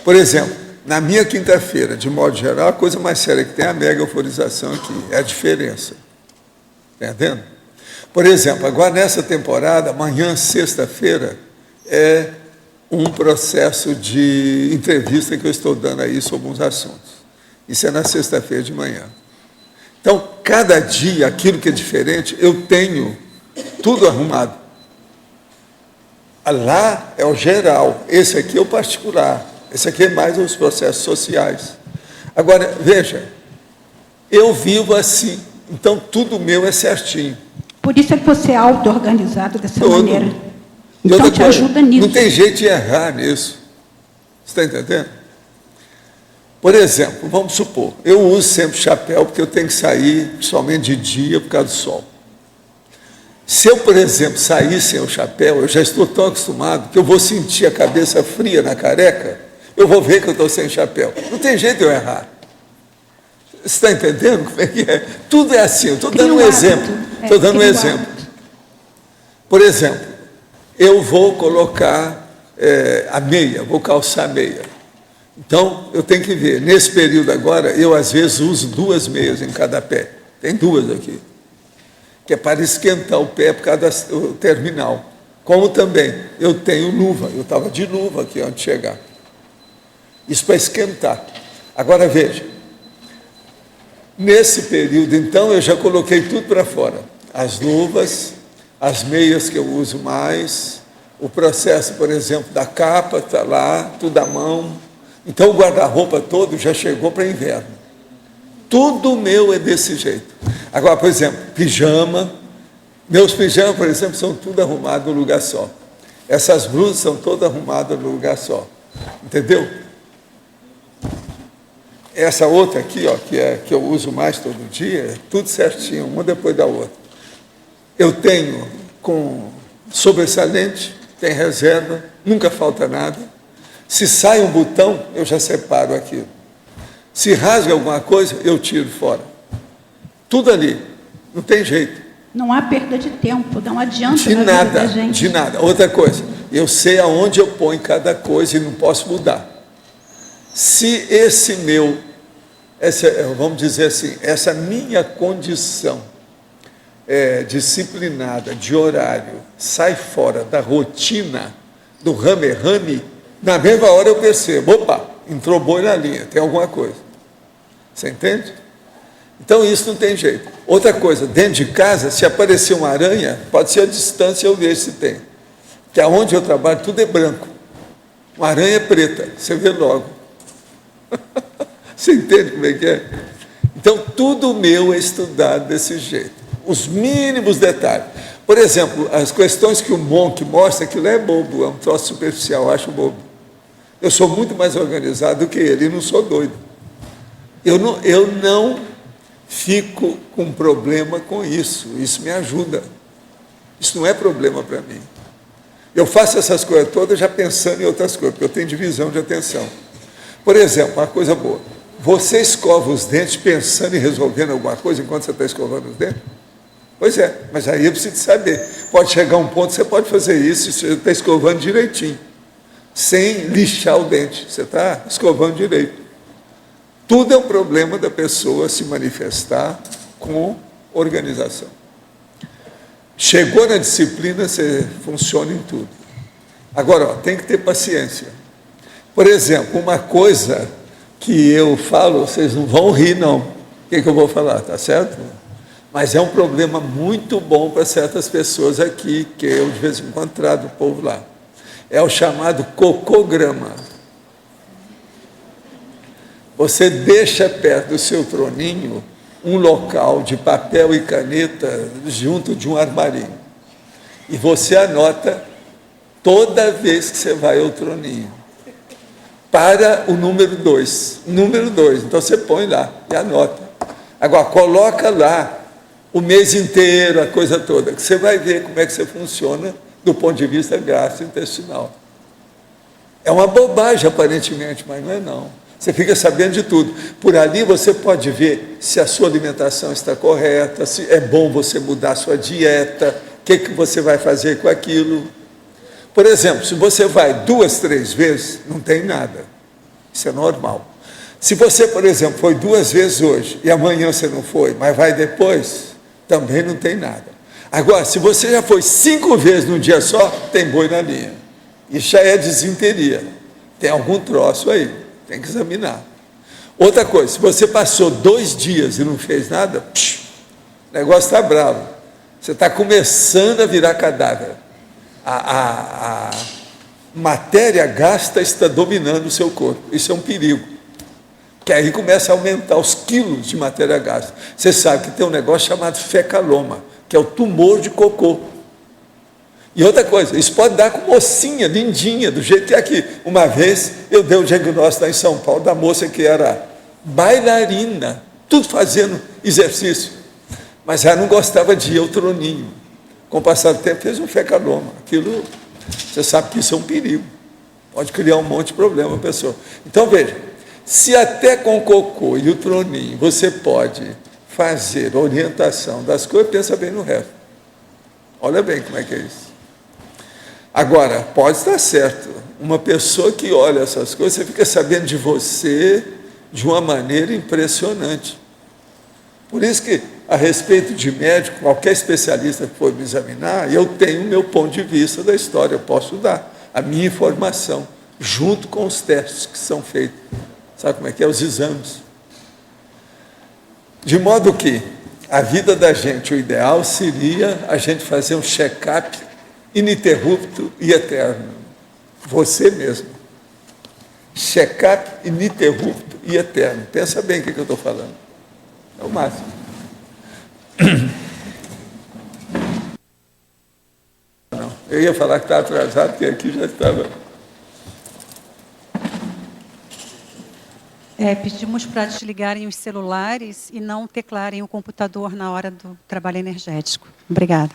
Por exemplo, na minha quinta-feira, de modo geral, a coisa mais séria que tem é a mega euforização aqui, é a diferença. Entendendo? Por exemplo, agora nessa temporada, amanhã, sexta-feira, é um processo de entrevista que eu estou dando aí sobre uns assuntos. Isso é na sexta-feira de manhã. Então, cada dia, aquilo que é diferente, eu tenho tudo arrumado. Lá é o geral, esse aqui é o particular, esse aqui é mais os processos sociais. Agora, veja, eu vivo assim, então tudo meu é certinho. Por isso é que você é auto-organizado dessa maneira. Então, te ajuda nisso. Não tem jeito de errar nisso. Você está entendendo? Por exemplo, vamos supor, eu uso sempre chapéu porque eu tenho que sair somente de dia por causa do sol. Se eu, por exemplo, sair sem o chapéu, eu já estou tão acostumado que eu vou sentir a cabeça fria na careca, eu vou ver que eu estou sem chapéu. Não tem jeito de eu errar. Você está entendendo como é que é? Tudo é assim, eu estou dando um exemplo. Estou dando um exemplo. Por exemplo, eu vou colocar a meia, vou calçar a meia. Então, eu tenho que ver, nesse período agora, eu às vezes uso 2 meias em cada pé. Tem 2 aqui. Que é para esquentar o pé por causa do terminal. Como também, eu tenho luva. Eu estava de luva aqui antes de chegar. Isso para esquentar. Agora veja, nesse período, então, eu já coloquei tudo para fora. As luvas, as meias que eu uso mais, o processo, por exemplo, da capa, está lá, tudo à mão. Então, o guarda-roupa todo já chegou para inverno. Tudo meu é desse jeito. Agora, por exemplo, pijama. Meus pijamas, por exemplo, são tudo arrumados no lugar só. Essas blusas são todas arrumadas no lugar só. Entendeu? Essa outra aqui, ó, que eu uso mais todo dia, é tudo certinho, uma depois da outra. Eu tenho com sobressalente, tem reserva, nunca falta nada. Se sai um botão, eu já separo aquilo. Se rasga alguma coisa, eu tiro fora. Tudo ali, não tem jeito. Não há perda de tempo, não adianta De na vida nada, da gente. de nada. Outra coisa, eu sei aonde eu ponho cada coisa e não posso mudar. Se esse meu, vamos dizer assim, essa minha condição disciplinada, de horário, sai fora da rotina, do rame-rame, na mesma hora eu percebo, opa, entrou boi na linha, tem alguma coisa. Você entende? Então isso não tem jeito. Outra coisa, dentro de casa, se aparecer uma aranha, pode ser a distância, eu vejo se tem. Que aonde eu trabalho, tudo é branco. Uma aranha é preta, você vê logo. Você entende como é que é? Então, tudo meu é estudado desse jeito. Os mínimos detalhes. Por exemplo, as questões que o Monk mostra, aquilo é bobo, é um troço superficial, eu acho bobo. Eu sou muito mais organizado do que ele, e não sou doido. Eu não fico com problema com isso, isso me ajuda. Isso não é problema para mim. Eu faço essas coisas todas já pensando em outras coisas, porque eu tenho divisão de atenção. Por exemplo, uma coisa boa, você escova os dentes pensando em resolvendo alguma coisa enquanto você está escovando os dentes? Pois é, mas aí eu preciso saber. Pode chegar um ponto, você pode fazer isso, você está escovando direitinho, sem lixar o dente, você está escovando direito. Tudo é um problema da pessoa se manifestar com organização. Chegou na disciplina, você funciona em tudo. Agora, ó, tem que ter paciência. Por exemplo, uma coisa que eu falo, vocês não vão rir, não. O que eu vou falar, tá certo? Mas é um problema muito bom para certas pessoas aqui, que eu de vez em quando trago o povo lá. É o chamado cocograma. Você deixa perto do seu troninho um local de papel e caneta junto de um armarinho. E você anota toda vez que você vai ao troninho. Para o número 2. Número 2. Então você põe lá e anota. Agora, coloca lá o mês inteiro, a coisa toda, que você vai ver como é que você funciona do ponto de vista gastrointestinal. É uma bobagem, aparentemente, mas não é não. Você fica sabendo de tudo. Por ali você pode ver se a sua alimentação está correta, se é bom você mudar a sua dieta, o que você vai fazer com aquilo. Por exemplo, se você vai 2, 3 vezes, não tem nada. Isso é normal. Se você, por exemplo, foi 2 vezes hoje e amanhã você não foi, mas vai depois, também não tem nada. Agora, se você já foi 5 vezes num dia só, tem boi na linha. Isso já é desinteria. Tem algum troço aí. Tem que examinar. Outra coisa, se você passou 2 dias e não fez nada, o negócio está bravo. Você está começando a virar cadáver. A matéria gasta está dominando o seu corpo. Isso é um perigo. Que aí começa a aumentar os quilos de matéria gasta. Você sabe que tem um negócio chamado fecaloma, que é o tumor de cocô. E outra coisa, isso pode dar com mocinha, lindinha, do jeito que é aqui. Uma vez eu dei o diagnóstico lá em São Paulo da moça que era bailarina, tudo fazendo exercício. Mas ela não gostava de ir ao troninho. Com o passar do tempo fez um fecaloma. Aquilo, você sabe que isso é um perigo. Pode criar um monte de problema a pessoa. Então veja, se até com o cocô e o troninho você pode fazer orientação das coisas, pensa bem no resto. Olha bem como é que é isso. Agora, pode estar certo, uma pessoa que olha essas coisas, você fica sabendo de você de uma maneira impressionante. Por isso que, a respeito de médico, qualquer especialista que for me examinar, eu tenho o meu ponto de vista da história, eu posso dar a minha informação junto com os testes que são feitos. Sabe como é que é? Os exames. De modo que a vida da gente, o ideal seria a gente fazer um check-up ininterrupto e eterno. Você mesmo. Check-up ininterrupto e eterno. Pensa bem o que eu estou falando. É o máximo. Não, eu ia falar que estava atrasado, porque aqui já estava. Pedimos para desligarem os celulares e não teclarem o computador na hora do trabalho energético. Obrigada.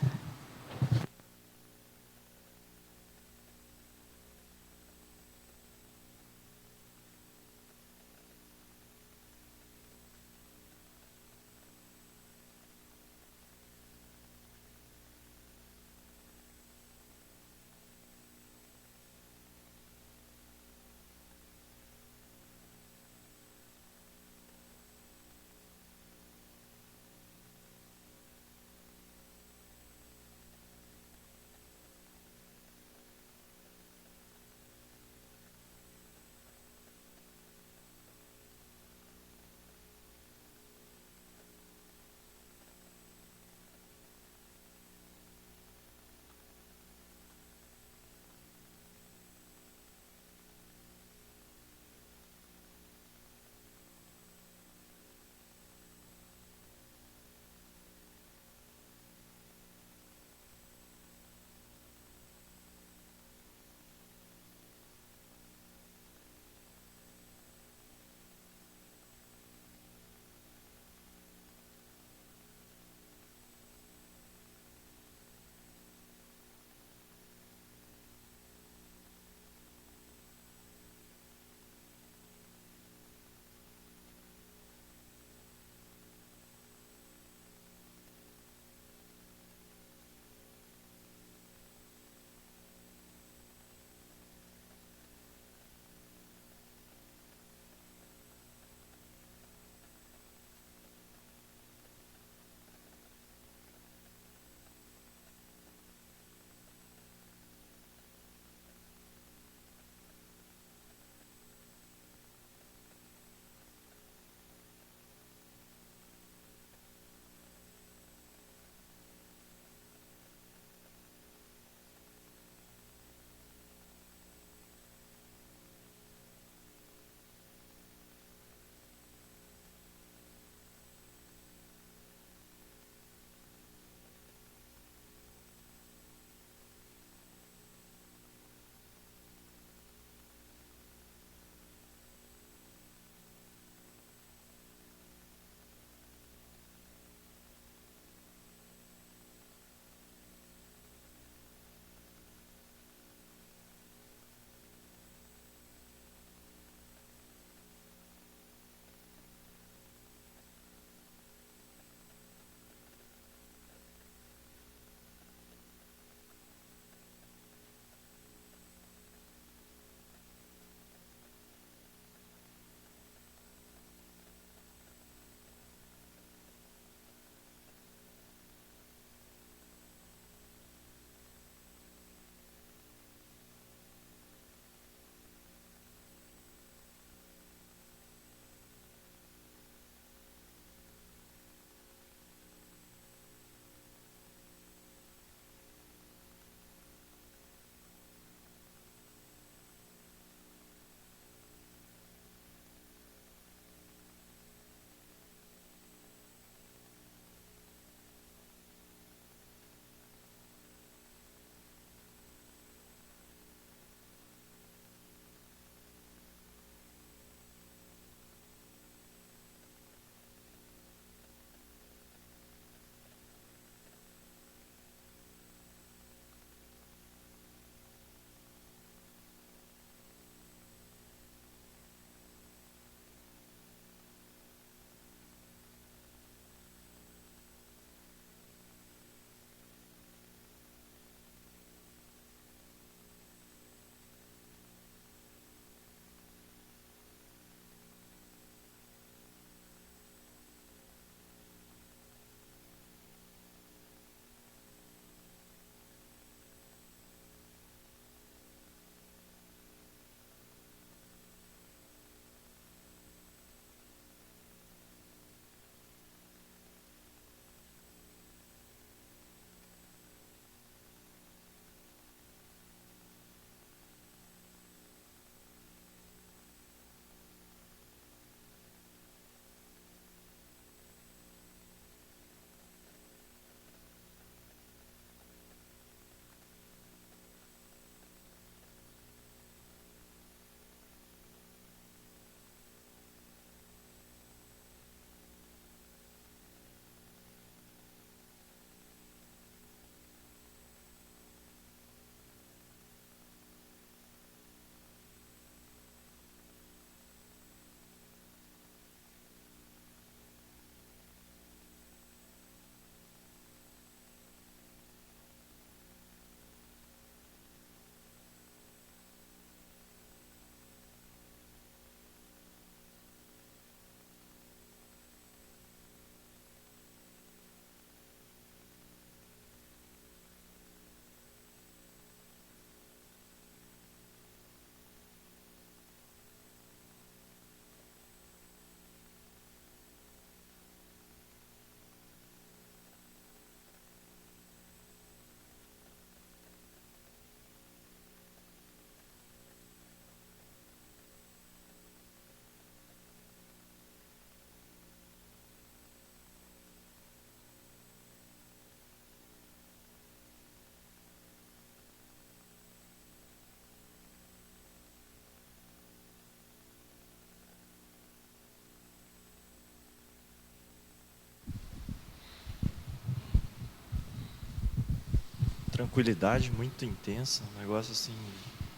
tranquilidade muito intensa, um negócio assim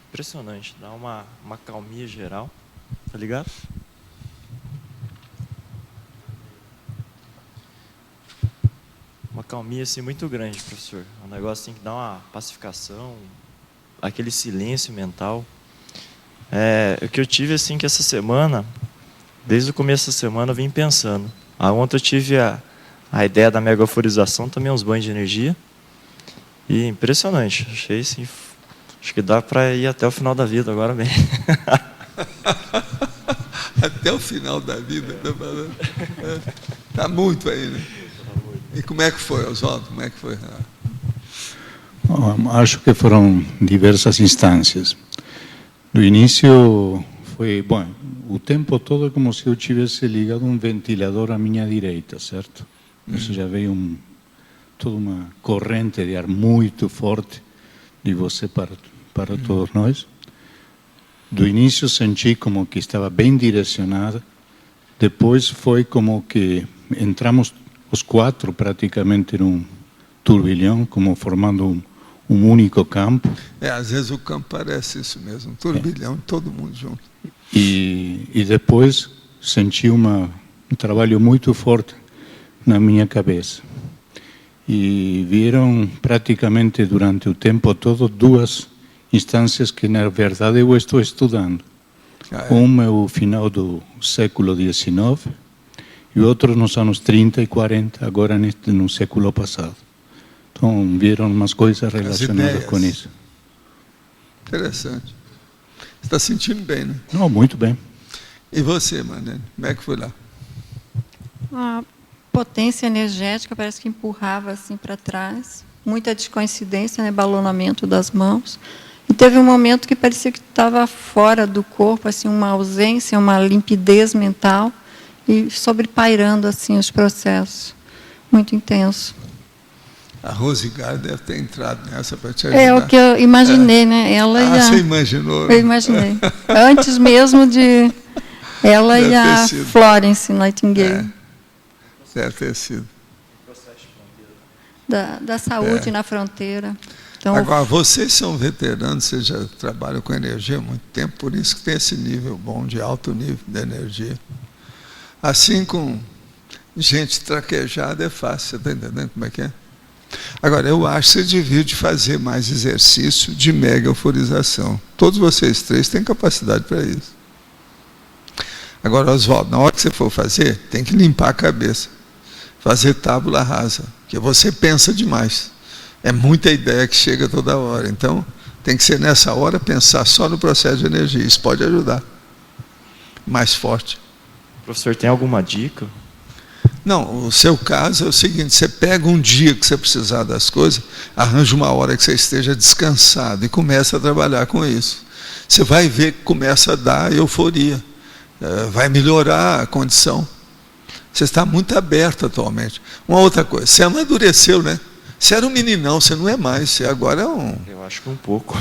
impressionante, dá uma calmia geral, tá ligado? Uma calmia assim muito grande, professor. Um negócio assim que dá uma pacificação, aquele silêncio mental. O que eu tive assim que essa semana, desde o começo da semana, eu vim pensando. Ontem eu tive a ideia da megaforização, também uns banhos de energia. E impressionante, achei assim, acho que dá para ir até o final da vida agora mesmo. Até o final da vida, tá falando? Tá muito aí, né? E como é que foi, Oswaldo? Como é que foi? Acho que foram diversas instâncias. No início foi, bom, o tempo todo é como se eu tivesse ligado um ventilador à minha direita, certo? Isso já veio toda uma corrente de ar muito forte de você para todos nós. Do início senti como que estava bem direcionada, depois foi como que entramos os quatro praticamente num turbilhão, como formando um único campo. Às vezes o campo parece isso mesmo, um turbilhão, todo mundo junto. E depois senti um trabalho muito forte na minha cabeça. E vieram praticamente durante o tempo todo duas instâncias que, na verdade, eu estou estudando. Uma é o final do século XIX e outro nos anos 30 e 40, agora no século passado. Então, vieram umas coisas relacionadas com isso. Interessante. Você está sentindo bem, né? Não, muito bem. E você, Marlene, como é que foi lá? A potência energética parece que empurrava assim para trás. Muita descoincidência, né? Balonamento das mãos. E teve um momento que parecia que estava fora do corpo, assim, uma ausência, uma limpidez mental e sobrepairando assim os processos. Muito intenso. A Rose Gar deve ter entrado nessa para te ajudar. É o que eu imaginei, né? Ela e você imaginou? Eu imaginei. Antes mesmo de ela deve e a Florence Nightingale. Deve ter sido. Da saúde na fronteira. Então, agora, vocês são veteranos, vocês já trabalham com energia há muito tempo, por isso que tem esse nível bom, de alto nível de energia. Assim, com gente traquejada é fácil, você está entendendo como é que é? Agora, eu acho que você devia fazer mais exercício de mega euforização. Todos vocês três têm capacidade para isso. Agora, Oswaldo, na hora que você for fazer, tem que limpar a cabeça. Fazer tábula rasa, porque você pensa demais. É muita ideia que chega toda hora. Então, tem que ser nessa hora pensar só no processo de energia. Isso pode ajudar. Mais forte. Professor, tem alguma dica? Não, o seu caso é o seguinte, você pega um dia que você precisar das coisas, arranja uma hora que você esteja descansado e começa a trabalhar com isso. Você vai ver que começa a dar euforia, vai melhorar a condição. Você está muito aberto atualmente. Uma outra coisa, você amadureceu, né? Você era um meninão, você não é mais, você agora é um... Eu acho que um pouco.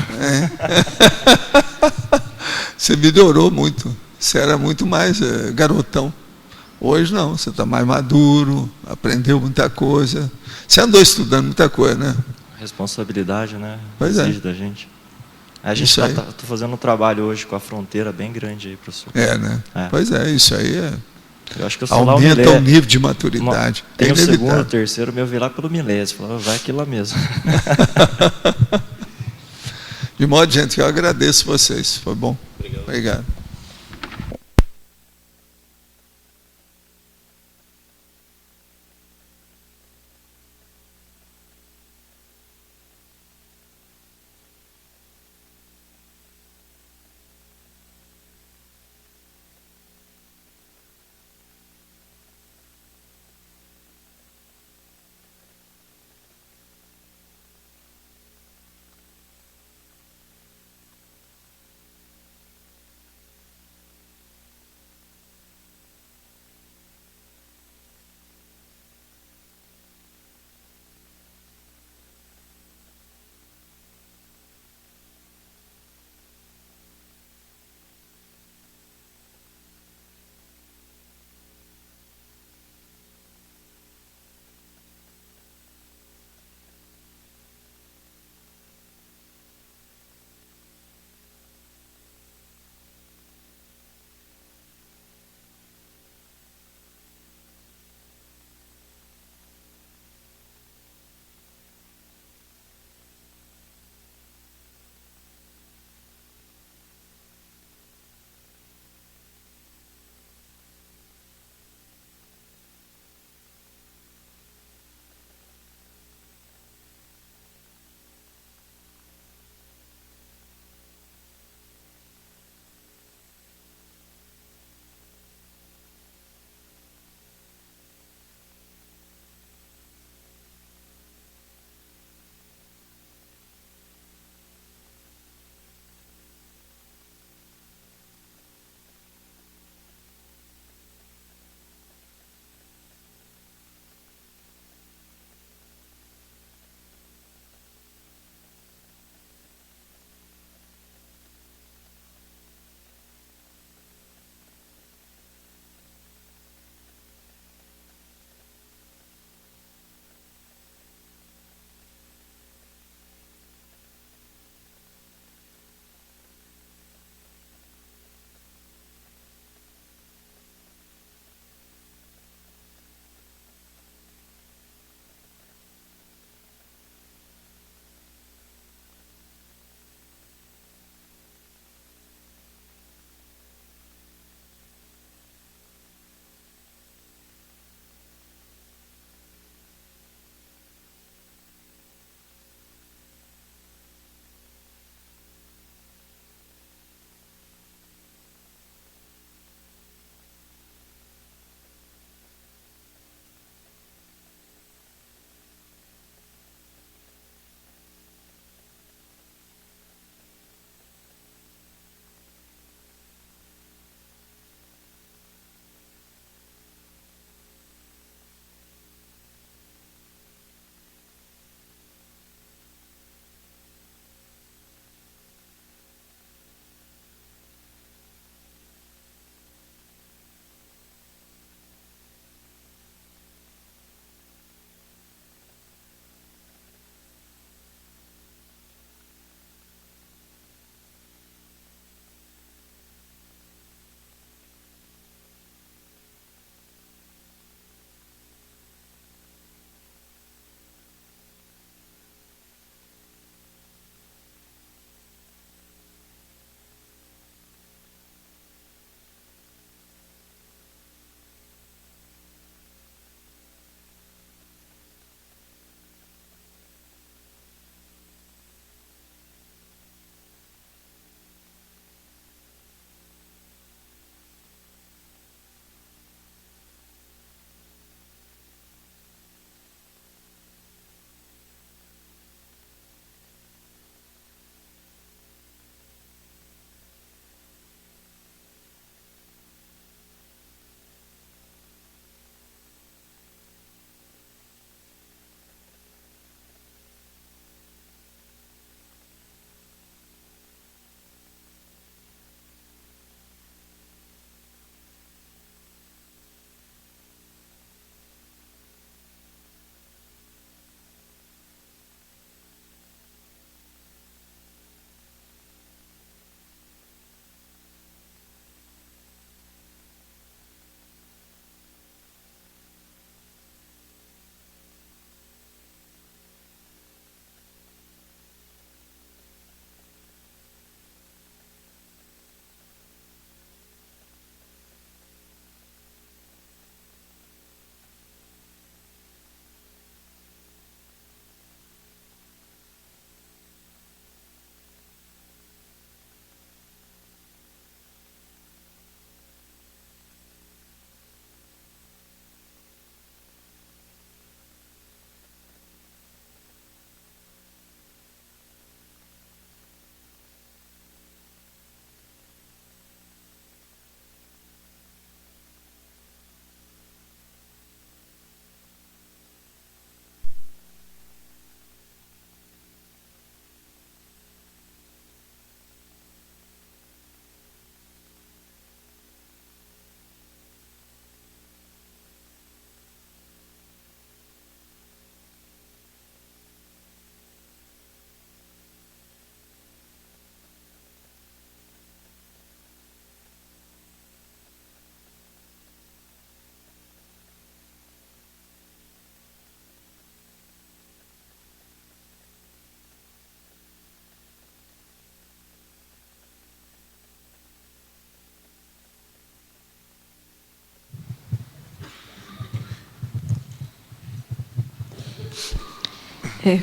Você melhorou muito, você era muito mais garotão. Hoje não, você está mais maduro, aprendeu muita coisa. Você andou estudando muita coisa, né? Responsabilidade, né? Pois exige da gente. A gente está fazendo um trabalho hoje com a fronteira bem grande aí, professor. Né? Pois é, isso aí eu acho que eu aumenta o nível de maturidade. Tem o segundo, o terceiro, meu vi lá pelo milésimo. Falava, vai aqui lá mesmo. De modo, gente, eu agradeço vocês. Foi bom. Obrigado.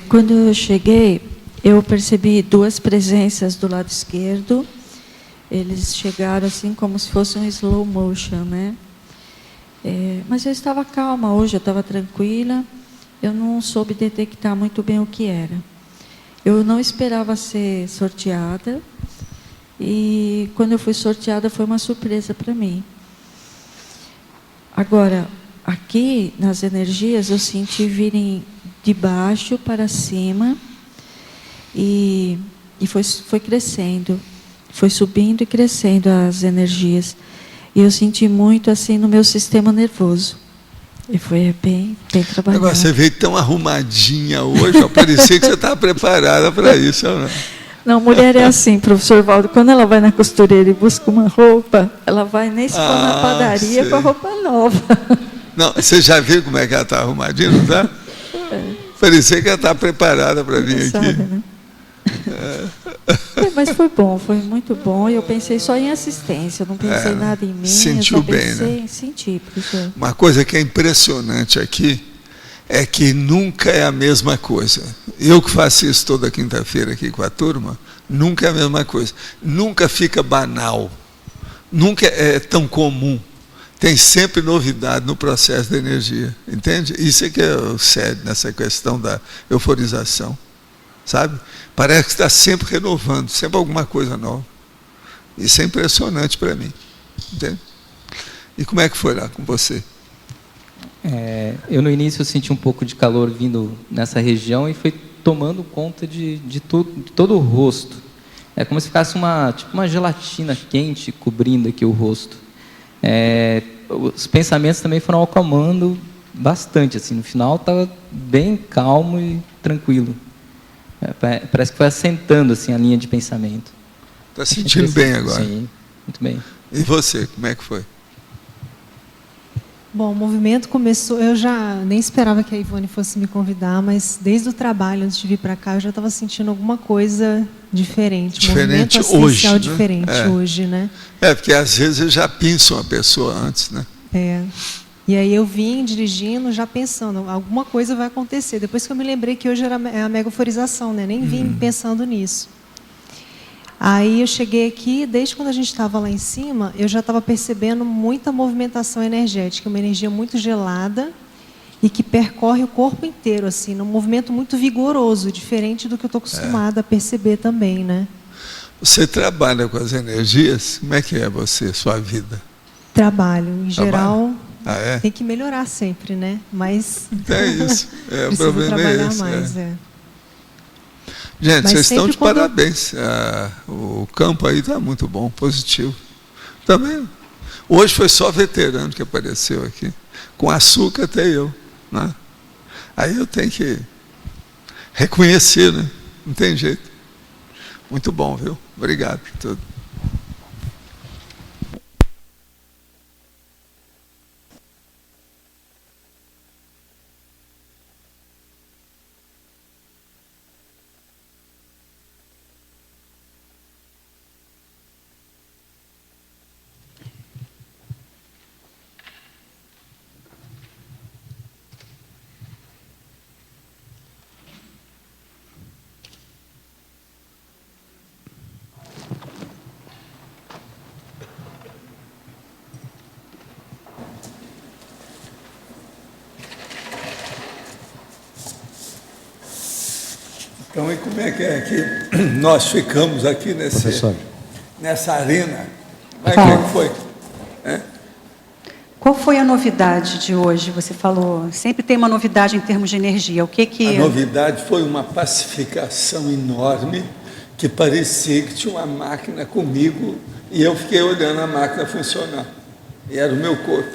Quando eu cheguei, eu percebi duas presenças do lado esquerdo. Eles chegaram assim como se fosse um slow motion, né? Mas eu estava calma hoje, eu estava tranquila. Eu não soube detectar muito bem o que era. Eu não esperava ser sorteada. E quando eu fui sorteada, foi uma surpresa para mim. Agora, aqui nas energias, eu senti virem de baixo para cima e foi crescendo, foi subindo e crescendo as energias. E eu senti muito assim no meu sistema nervoso. E foi bem trabalhado. Agora, você veio tão arrumadinha hoje, parecia que você estava preparada para isso, não? Não, mulher é assim, professor Valdo, quando ela vai na costureira e busca uma roupa, ela vai nem se for na padaria com a roupa nova. Não, você já viu como é que ela está arrumadinha, não está? Parecia que ela está preparada para vir sabe, aqui. Né? Mas foi bom, foi muito bom. Eu pensei só em assistência, eu não pensei nada em mim. Sentiu eu só bem, pensei né? em sentir, professor. Uma coisa que é impressionante aqui é que nunca é a mesma coisa. Eu que faço isso toda quinta-feira aqui com a turma, nunca é a mesma coisa. Nunca fica banal. Nunca é tão comum. Tem sempre novidade no processo da energia. Entende? Isso é que é o sério nessa questão da euforização. Sabe? Parece que está sempre renovando, sempre alguma coisa nova. Isso é impressionante para mim. Entende? E como é que foi lá com você? Eu no início eu senti um pouco de calor vindo nessa região e foi tomando conta de todo o rosto. É como se ficasse uma gelatina quente cobrindo aqui o rosto. Os pensamentos também foram acalmando bastante. Assim, no final estava bem calmo e tranquilo. Parece que foi assentando assim, a linha de pensamento. Está sentindo bem agora? Sim, muito bem. E você, como é que foi? Bom, o movimento começou, eu já nem esperava que a Ivone fosse me convidar, mas desde o trabalho, antes de vir para cá, eu já estava sentindo alguma coisa diferente. Diferente movimento hoje, né? Diferente hoje, né? Porque às vezes eu já penso uma pessoa antes, né? E aí eu vim dirigindo, já pensando, alguma coisa vai acontecer. Depois que eu me lembrei que hoje era a mega euforização, né? Nem vim pensando nisso. Aí eu cheguei aqui, desde quando a gente estava lá em cima, eu já estava percebendo muita movimentação energética, uma energia muito gelada e que percorre o corpo inteiro, assim, num movimento muito vigoroso, diferente do que eu estou acostumada a perceber também, né? Você trabalha com as energias? Como é que é você, sua vida? Trabalho, em geral, tem que melhorar sempre, né? Mas é isso, o preciso problema trabalhar é esse. mais, Gente, mas vocês estão de quando parabéns. O campo aí está muito bom, positivo. Também. Hoje foi só veterano que apareceu aqui. Com açúcar até eu. Né? Aí eu tenho que reconhecer, né? Não tem jeito. Muito bom, viu? Obrigado por tudo. Então, e como é que nós ficamos aqui nessa arena? Como é que foi? Qual foi a novidade de hoje? Você falou, sempre tem uma novidade em termos de energia. O que A novidade foi uma pacificação enorme, que parecia que tinha uma máquina comigo, e eu fiquei olhando a máquina funcionar. E era o meu corpo.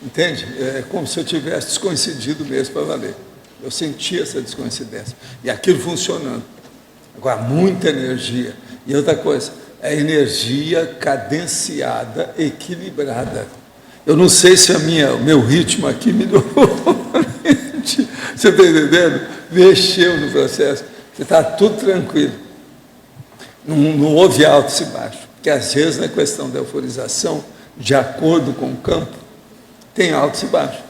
Entende? É como se eu tivesse descoincidido mesmo para valer. Eu senti essa descoincidência. E aquilo funcionando. Agora, muita energia. E outra coisa, é energia cadenciada, equilibrada. Eu não sei se o meu ritmo aqui me deu. Você está entendendo? Mexeu no processo. Você está tudo tranquilo. Não houve altos e baixos. Porque às vezes, na questão da euforização, de acordo com o campo, tem altos e baixos.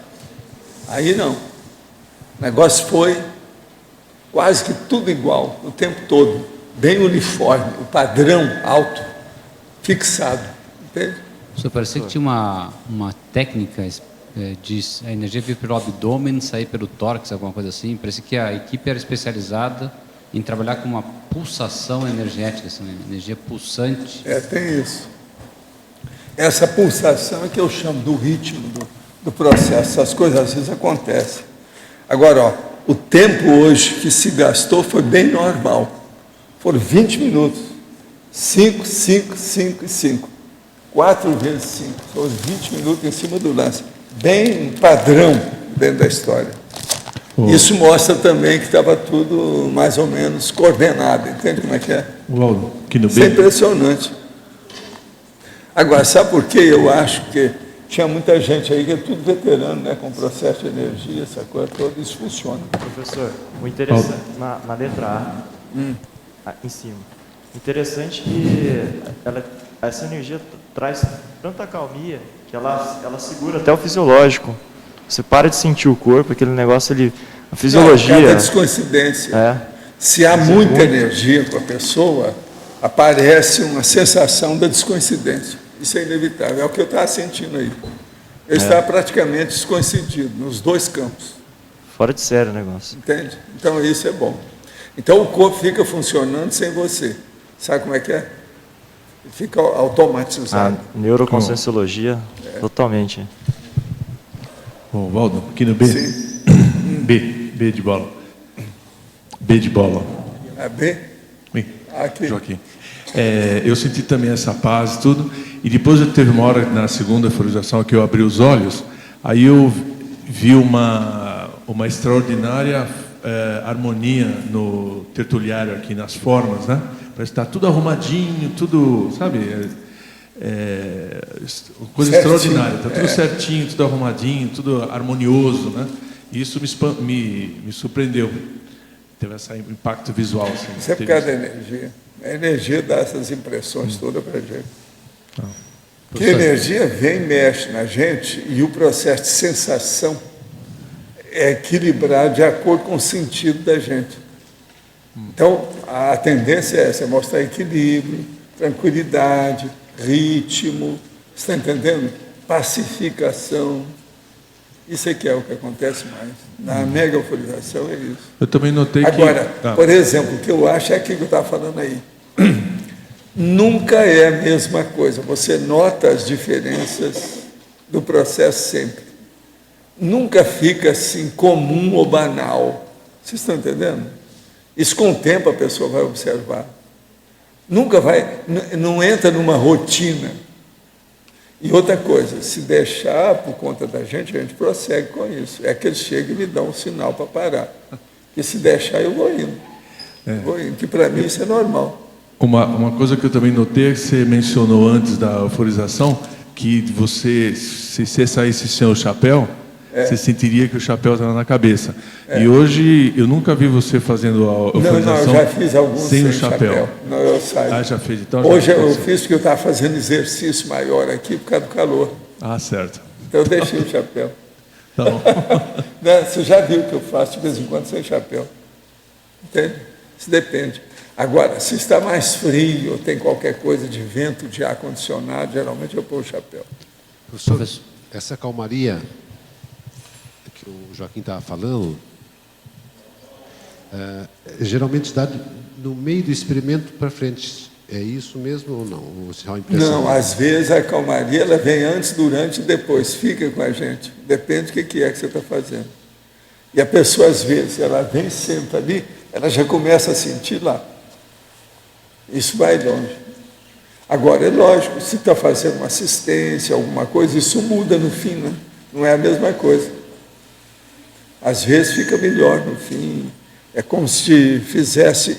Aí não. O negócio foi quase que tudo igual, o tempo todo, bem uniforme, o padrão alto, fixado, entende? Só parecia que tinha uma técnica de a energia vir pelo abdômen, sair pelo tórax, alguma coisa assim. Parecia que a equipe era especializada em trabalhar com uma pulsação energética, assim, uma energia pulsante. Tem isso. Essa pulsação é que eu chamo do ritmo do processo. Essas coisas às vezes acontecem. Agora, o tempo hoje que se gastou foi bem normal. Foram 20 minutos. 5, 5, 5 e 5. 4 vezes 5. Foram 20 minutos em cima do lance. Bem padrão dentro da história. Isso mostra também que estava tudo mais ou menos coordenado. Entende como é que é? Isso é impressionante. Agora, sabe por que eu acho que tinha muita gente aí que é tudo veterano, né, com processo de energia, essa coisa toda, isso funciona. Professor, o interessante, na letra A, em cima, interessante que essa energia traz tanta calmia que ela segura até o fisiológico. Você para de sentir o corpo, aquele negócio ali, a fisiologia... Cada descoincidência. Se há muita energia com a pessoa, aparece uma sensação da descoincidência. Isso é inevitável, é o que eu estava sentindo aí. Eu estava praticamente descoincidido, nos dois campos. Fora de sério o negócio. Entende? Então isso é bom. Então o corpo fica funcionando sem você. Sabe como é que é? Fica automatizado. A neuroconscienciologia, totalmente. Bom, Waldo, aqui no B. Sim. B de bola. B de bola. É B? Bem, aqui. Joaquim. Eu senti também essa paz e tudo, e depois eu teve uma hora na segunda forização que eu abri os olhos, aí eu vi uma extraordinária harmonia no tertuliário aqui, nas formas, né? Parece que está tudo arrumadinho, tudo, sabe, coisa certinho. Extraordinária, está tudo certinho, tudo arrumadinho, tudo harmonioso, né? E isso me surpreendeu, teve esse impacto visual. Assim, isso é por causa da energia. A energia dá essas impressões todas para a gente. Porque a energia vem e mexe na gente e o processo de sensação é equilibrar de acordo com o sentido da gente. Então, a tendência é essa, é mostrar equilíbrio, tranquilidade, ritmo, você está entendendo? Pacificação. Isso aqui é o que acontece mais. Na mega euforização é isso. Eu também notei Agora, por exemplo, o que eu acho é aquilo que eu estava falando aí. Nunca é a mesma coisa. Você nota as diferenças do processo sempre. Nunca fica assim comum ou banal. Vocês estão entendendo? Isso com o tempo a pessoa vai observar. Nunca vai, não entra numa rotina. E outra coisa, se deixar por conta da gente, a gente prossegue com isso. É que eles chegam e me dão um sinal para parar. E se deixar, eu vou indo. Vou indo, que para mim isso é normal. Uma coisa que eu também notei é que você mencionou antes da euforização, que você, se você saísse sem o chapéu, você sentiria que o chapéu estava na cabeça. E hoje, eu nunca vi você fazendo a euforização não, eu já fiz alguns sem o chapéu. Não, eu saio. Já fez. Então, hoje eu fiz porque eu estava fazendo exercício maior aqui por causa do calor. Certo. Então eu deixei o chapéu. Tá bom. Você já viu que eu faço de vez em quando sem chapéu. Entende? Isso depende. Agora, se está mais frio, ou tem qualquer coisa de vento, de ar-condicionado, geralmente eu ponho o chapéu. Professor, essa calmaria que o Joaquim estava falando, geralmente dá no meio do experimento para frente. É isso mesmo ou não? Não, às vezes a calmaria ela vem antes, durante e depois. Fica com a gente. Depende do que é que você está fazendo. E a pessoa, às vezes, ela vem, senta ali, ela já começa a sentir lá. Isso vai longe. Agora, é lógico, se está fazendo uma assistência, alguma coisa, isso muda no fim, né? Não é a mesma coisa. Às vezes fica melhor no fim. É como se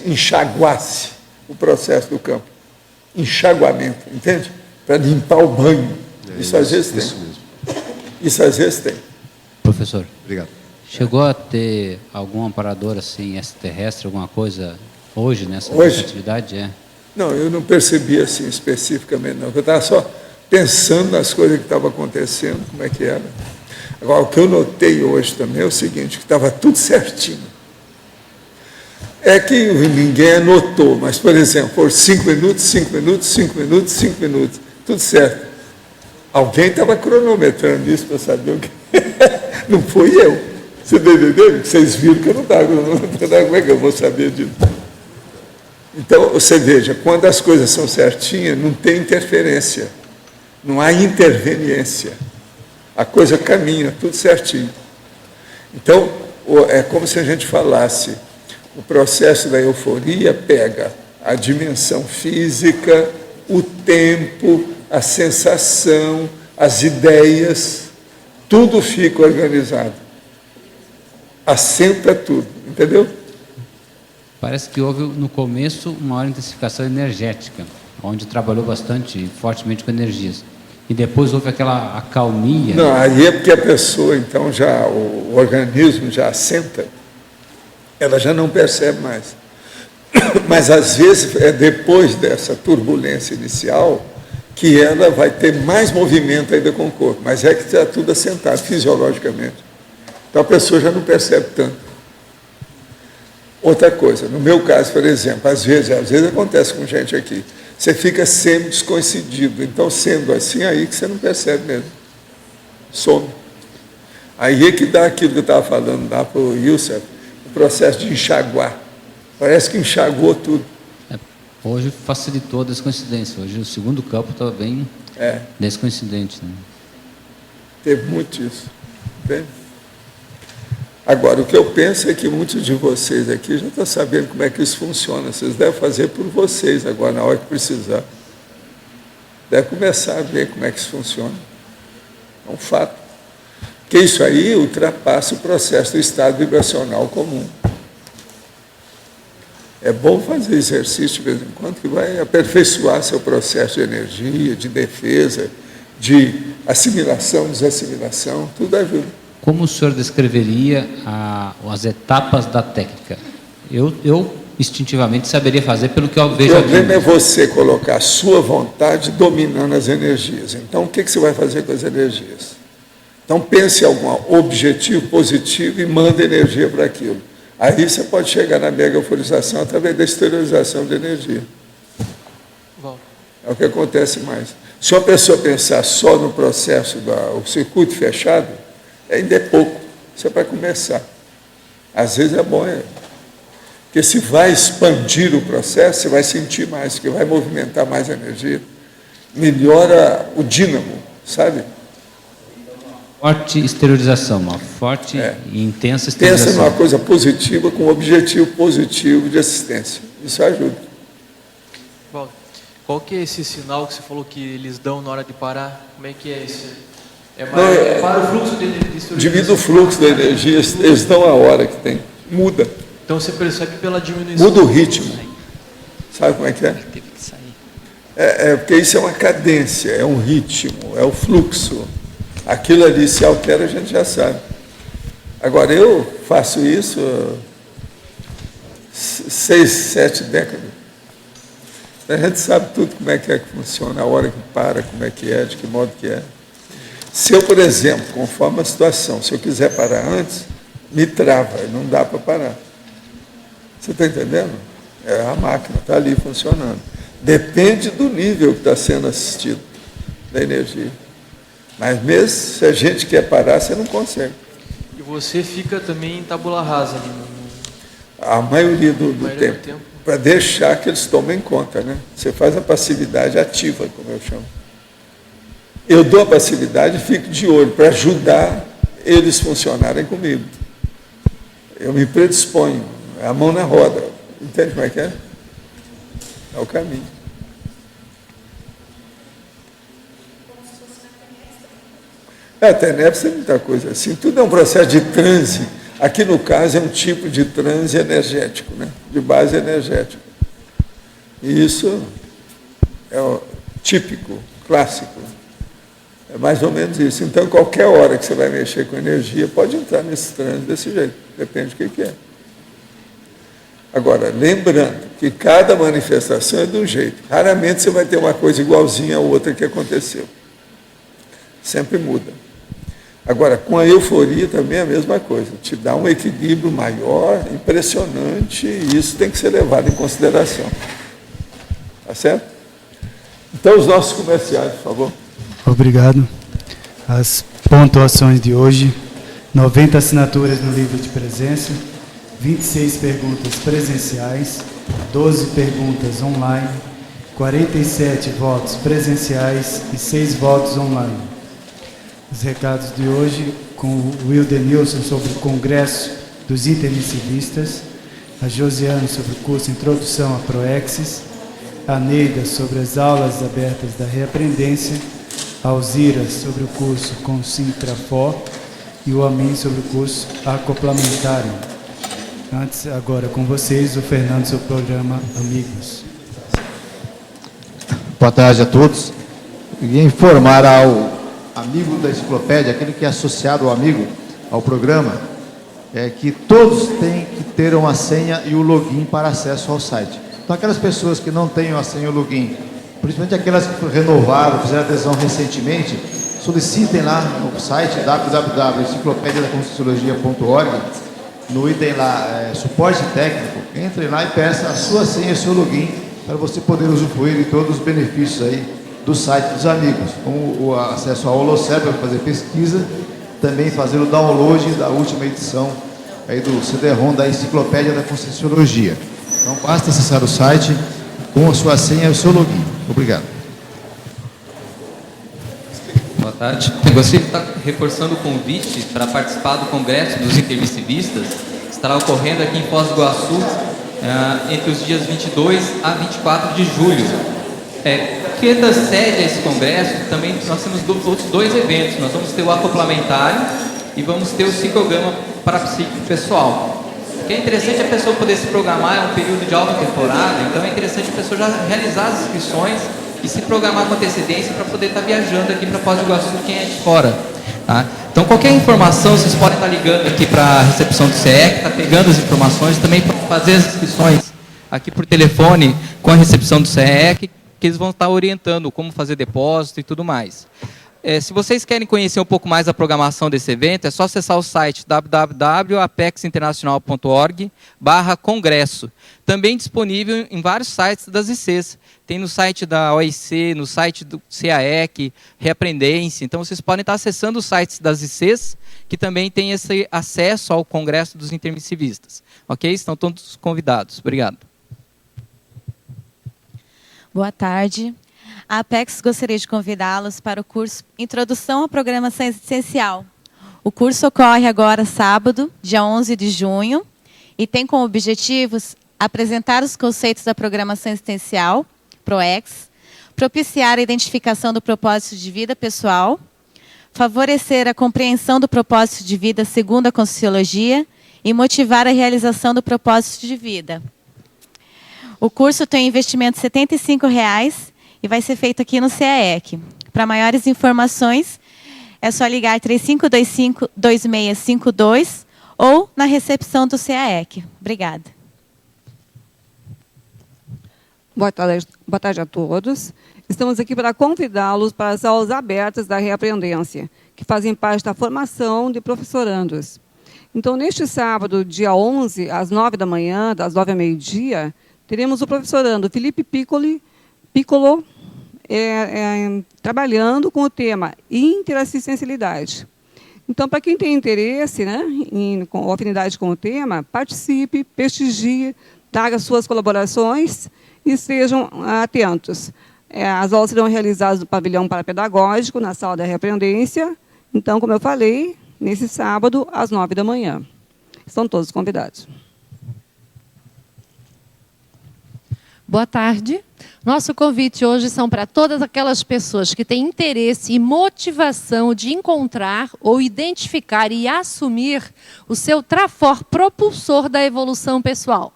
enxaguasse o processo do campo. Enxaguamento, entende? Para limpar o banho. Isso às vezes tem. Isso mesmo. Isso às vezes tem. Professor. Obrigado. Chegou a ter algum amparador assim, extraterrestre, alguma coisa hoje nessa atividade? Não, eu não percebi assim especificamente, não. Eu estava só pensando nas coisas que estavam acontecendo, como é que era. Agora, o que eu notei hoje também é o seguinte, que estava tudo certinho. É que ninguém anotou, mas, por exemplo, por 5 minutos, 5 minutos, 5 minutos, 5 minutos, tudo certo. Alguém estava cronometrando isso para saber o que. Não foi eu. Você está entendendo? Vocês viram que eu não estava cronometrando, como é que eu vou saber disso? Então, você veja, quando as coisas são certinhas, não tem interferência, não há interveniência. A coisa caminha, tudo certinho. Então, é como se a gente falasse, o processo da euforia pega a dimensão física, o tempo, a sensação, as ideias, tudo fica organizado. Assenta tudo, entendeu? Parece que houve, no começo, uma maior intensificação energética, onde trabalhou bastante, fortemente com energias. E depois houve aquela acalmia. Não, aí é porque a pessoa, então, já, o organismo já assenta, ela já não percebe mais. Mas, às vezes, é depois dessa turbulência inicial que ela vai ter mais movimento ainda com o corpo. Mas é que está tudo assentado fisiologicamente. Então, a pessoa já não percebe tanto. Outra coisa, no meu caso, por exemplo, às vezes acontece com gente aqui, você fica sempre descoincidido. Então, sendo assim, aí que você não percebe mesmo. Some. Aí é que dá aquilo que eu estava falando lá para o Youssef, o processo de enxaguar. Parece que enxaguou tudo. Hoje facilitou a descoincidência. Hoje o segundo campo está bem descoincidente. Né? Teve muito isso. Bem? Agora, o que eu penso é que muitos de vocês aqui já estão sabendo como é que isso funciona. Vocês devem fazer por vocês agora, na hora que precisar. Deve começar a ver como é que isso funciona. É um fato. Porque isso aí ultrapassa o processo do estado vibracional comum. É bom fazer exercício de vez em quando, que vai aperfeiçoar seu processo de energia, de defesa, de assimilação, desassimilação, tudo ajuda. Como o senhor descreveria as etapas da técnica? Eu instintivamente saberia fazer pelo que eu vejo aqui. O problema é você colocar a sua vontade dominando as energias. Então, o que você vai fazer com as energias? Então, pense em algum objetivo positivo e manda energia para aquilo. Aí você pode chegar na mega euforização através da exteriorização de energia. É o que acontece mais. Se uma pessoa pensar só no processo do circuito fechado, ainda é pouco. Você vai começar. Às vezes é bom, porque se vai expandir o processo, você vai sentir mais, porque vai movimentar mais a energia. Melhora o dínamo, sabe? Forte exteriorização, uma forte e intensa exteriorização. Pensa numa coisa positiva com um objetivo positivo de assistência. Isso ajuda. Bom, qual que é esse sinal que você falou que eles dão na hora de parar? Como é que é isso? Para o fluxo de energia. Divide o fluxo da energia, eles dão a hora que tem. Muda. Então você percebe pela diminuição. Muda o ritmo. Sabe como é que é? Teve que sair. Porque isso é uma cadência, é um ritmo, é o fluxo. Aquilo ali se altera, a gente já sabe. Agora, eu faço isso 6, 7 décadas. A gente sabe tudo como é que funciona, a hora que para, como é que é, de que modo que é. Se eu, por exemplo, conforme a situação, se eu quiser parar antes, me trava, não dá para parar. Você está entendendo? A máquina está ali funcionando. Depende do nível que está sendo assistido, da energia. Mas mesmo se a gente quer parar, você não consegue. E você fica também em tabula rasa ali? A maioria do tempo. Para deixar que eles tomem conta, né? Você faz a passividade ativa, como eu chamo. Eu dou a passividade e fico de olho para ajudar eles funcionarem comigo. Eu me predisponho, é a mão na roda. Entende como é que é? É o caminho. A TENEPS é muita coisa assim. Tudo é um processo de transe. Aqui, no caso, é um tipo de transe energético, né? De base energética. E isso é o típico, clássico. É mais ou menos isso. Então, qualquer hora que você vai mexer com energia, pode entrar nesse transe desse jeito. Depende do que é. Agora, lembrando que cada manifestação é de um jeito. Raramente você vai ter uma coisa igualzinha a outra que aconteceu. Sempre muda. Agora, com a euforia também é a mesma coisa, te dá um equilíbrio maior, impressionante, e isso tem que ser levado em consideração. Tá certo? Então, os nossos comerciais, por favor. Obrigado. As pontuações de hoje: 90 assinaturas no livro de presença, 26 perguntas presenciais, 12 perguntas online, 47 votos presenciais e 6 votos online. Os recados de hoje com o Wilder Nilson sobre o Congresso dos Intermissivistas, a Josiane sobre o curso Introdução à Proexis, a Neida sobre as aulas abertas da reaprendência, a Alzira sobre o curso com Sintrafor e o Amin sobre o curso Acoplamentário. Antes, agora com vocês, o Fernando sobre o programa Amigos. Boa tarde a todos. Queria informar ao amigo da enciclopédia, aquele que é associado ao amigo, ao programa, que todos têm que ter uma senha e o login para acesso ao site. Então, aquelas pessoas que não têm a senha e o login, principalmente aquelas que renovaram, fizeram adesão recentemente, solicitem lá no site www.enciclopediadaconscienciologia.org, no item lá, suporte técnico, entrem lá e peçam a sua senha e o seu login para você poder usufruir de todos os benefícios aí do site dos amigos, como o acesso ao Holoceb para fazer pesquisa, também fazer o download da última edição aí do CD-ROM da Enciclopédia da Conscienciologia. Então basta acessar o site com a sua senha e o seu login. Obrigado. Boa tarde. Eu gostaria de estar reforçando o convite para participar do Congresso dos Intermissivistas, que estará ocorrendo aqui em Foz do Iguaçu entre os dias 22 a 24 de julho. Que antecede a esse congresso, também nós temos outros 2 eventos. Nós vamos ter o acoplamentário e vamos ter o psicograma parapsíquico pessoal. O que é interessante a pessoa poder se programar, é um período de alta temporada, então é interessante a pessoa já realizar as inscrições e se programar com antecedência para poder estar viajando aqui para Foz do Iguaçu, quem é de fora. Tá? Então, qualquer informação, vocês podem estar ligando aqui para a recepção do CE, que está pegando as informações, também para fazer as inscrições aqui por telefone com a recepção do CE, que eles vão estar orientando como fazer depósito e tudo mais. Se vocês querem conhecer um pouco mais a programação desse evento, é só acessar o site www.apexinternacional.org/congresso. Também disponível em vários sites das ICs. Tem no site da OIC, no site do CAEC, Reaprendência. Então, vocês podem estar acessando os sites das ICs, que também tem esse acesso ao Congresso dos Intermissivistas. Ok? Estão todos convidados. Obrigado. Boa tarde. A Apex gostaria de convidá-los para o curso Introdução à Programação Existencial. O curso ocorre agora sábado, dia 11 de junho, e tem como objetivos apresentar os conceitos da programação existencial, PROEX, propiciar a identificação do propósito de vida pessoal, favorecer a compreensão do propósito de vida segundo a Conscienciologia e motivar a realização do propósito de vida. O curso tem investimento de R$ 75,00 e vai ser feito aqui no CAEC. Para maiores informações, é só ligar 3525-2652 ou na recepção do CAEC. Obrigada. Boa tarde a todos. Estamos aqui para convidá-los para as aulas abertas da Reaprendência, que fazem parte da formação de professorandos. Então, neste sábado, dia 11, às 9 da manhã, das 9 ao meio-dia, teremos o professorando Felipe Piccolo trabalhando com o tema interassistencialidade. Então, para quem tem interesse, né, com afinidade com o tema, participe, prestigie, traga suas colaborações e estejam atentos. As aulas serão realizadas no pavilhão parapedagógico, na sala da Reaprendência. Então, como eu falei, nesse sábado, às 9 da manhã. Estão todos convidados. Boa tarde. Nosso convite hoje são para todas aquelas pessoas que têm interesse e motivação de encontrar ou identificar e assumir o seu trafor propulsor da evolução pessoal.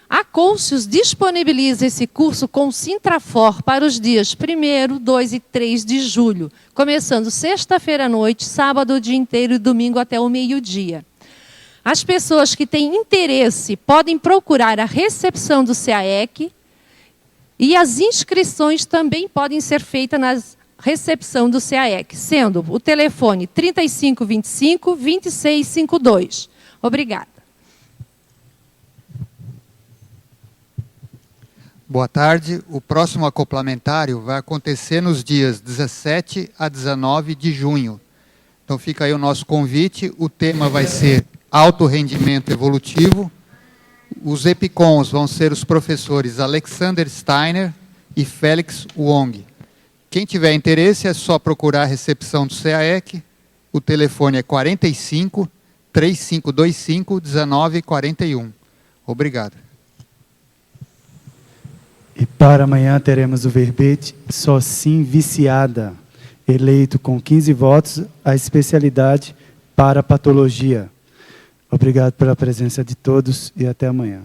A Conscius disponibiliza esse curso com Sintrafor para os dias 1º, 2 e 3 de julho, começando sexta-feira à noite, sábado o dia inteiro e domingo até o meio-dia. As pessoas que têm interesse podem procurar a recepção do CAEC e as inscrições também podem ser feitas nas recepção do CAEC, sendo o telefone 3525-2652. Obrigada. Boa tarde. O próximo acoplamentário vai acontecer nos dias 17 a 19 de junho. Então fica aí o nosso convite. O tema vai ser alto rendimento evolutivo. Os EPICONs vão ser os professores Alexander Steiner e Félix Wong. Quem tiver interesse é só procurar a recepção do CAEC. O telefone é 45 3525 1941. Obrigado. E para amanhã teremos o verbete Só Sim Viciada, eleito com 15 votos a especialidade para patologia. Obrigado pela presença de todos e até amanhã.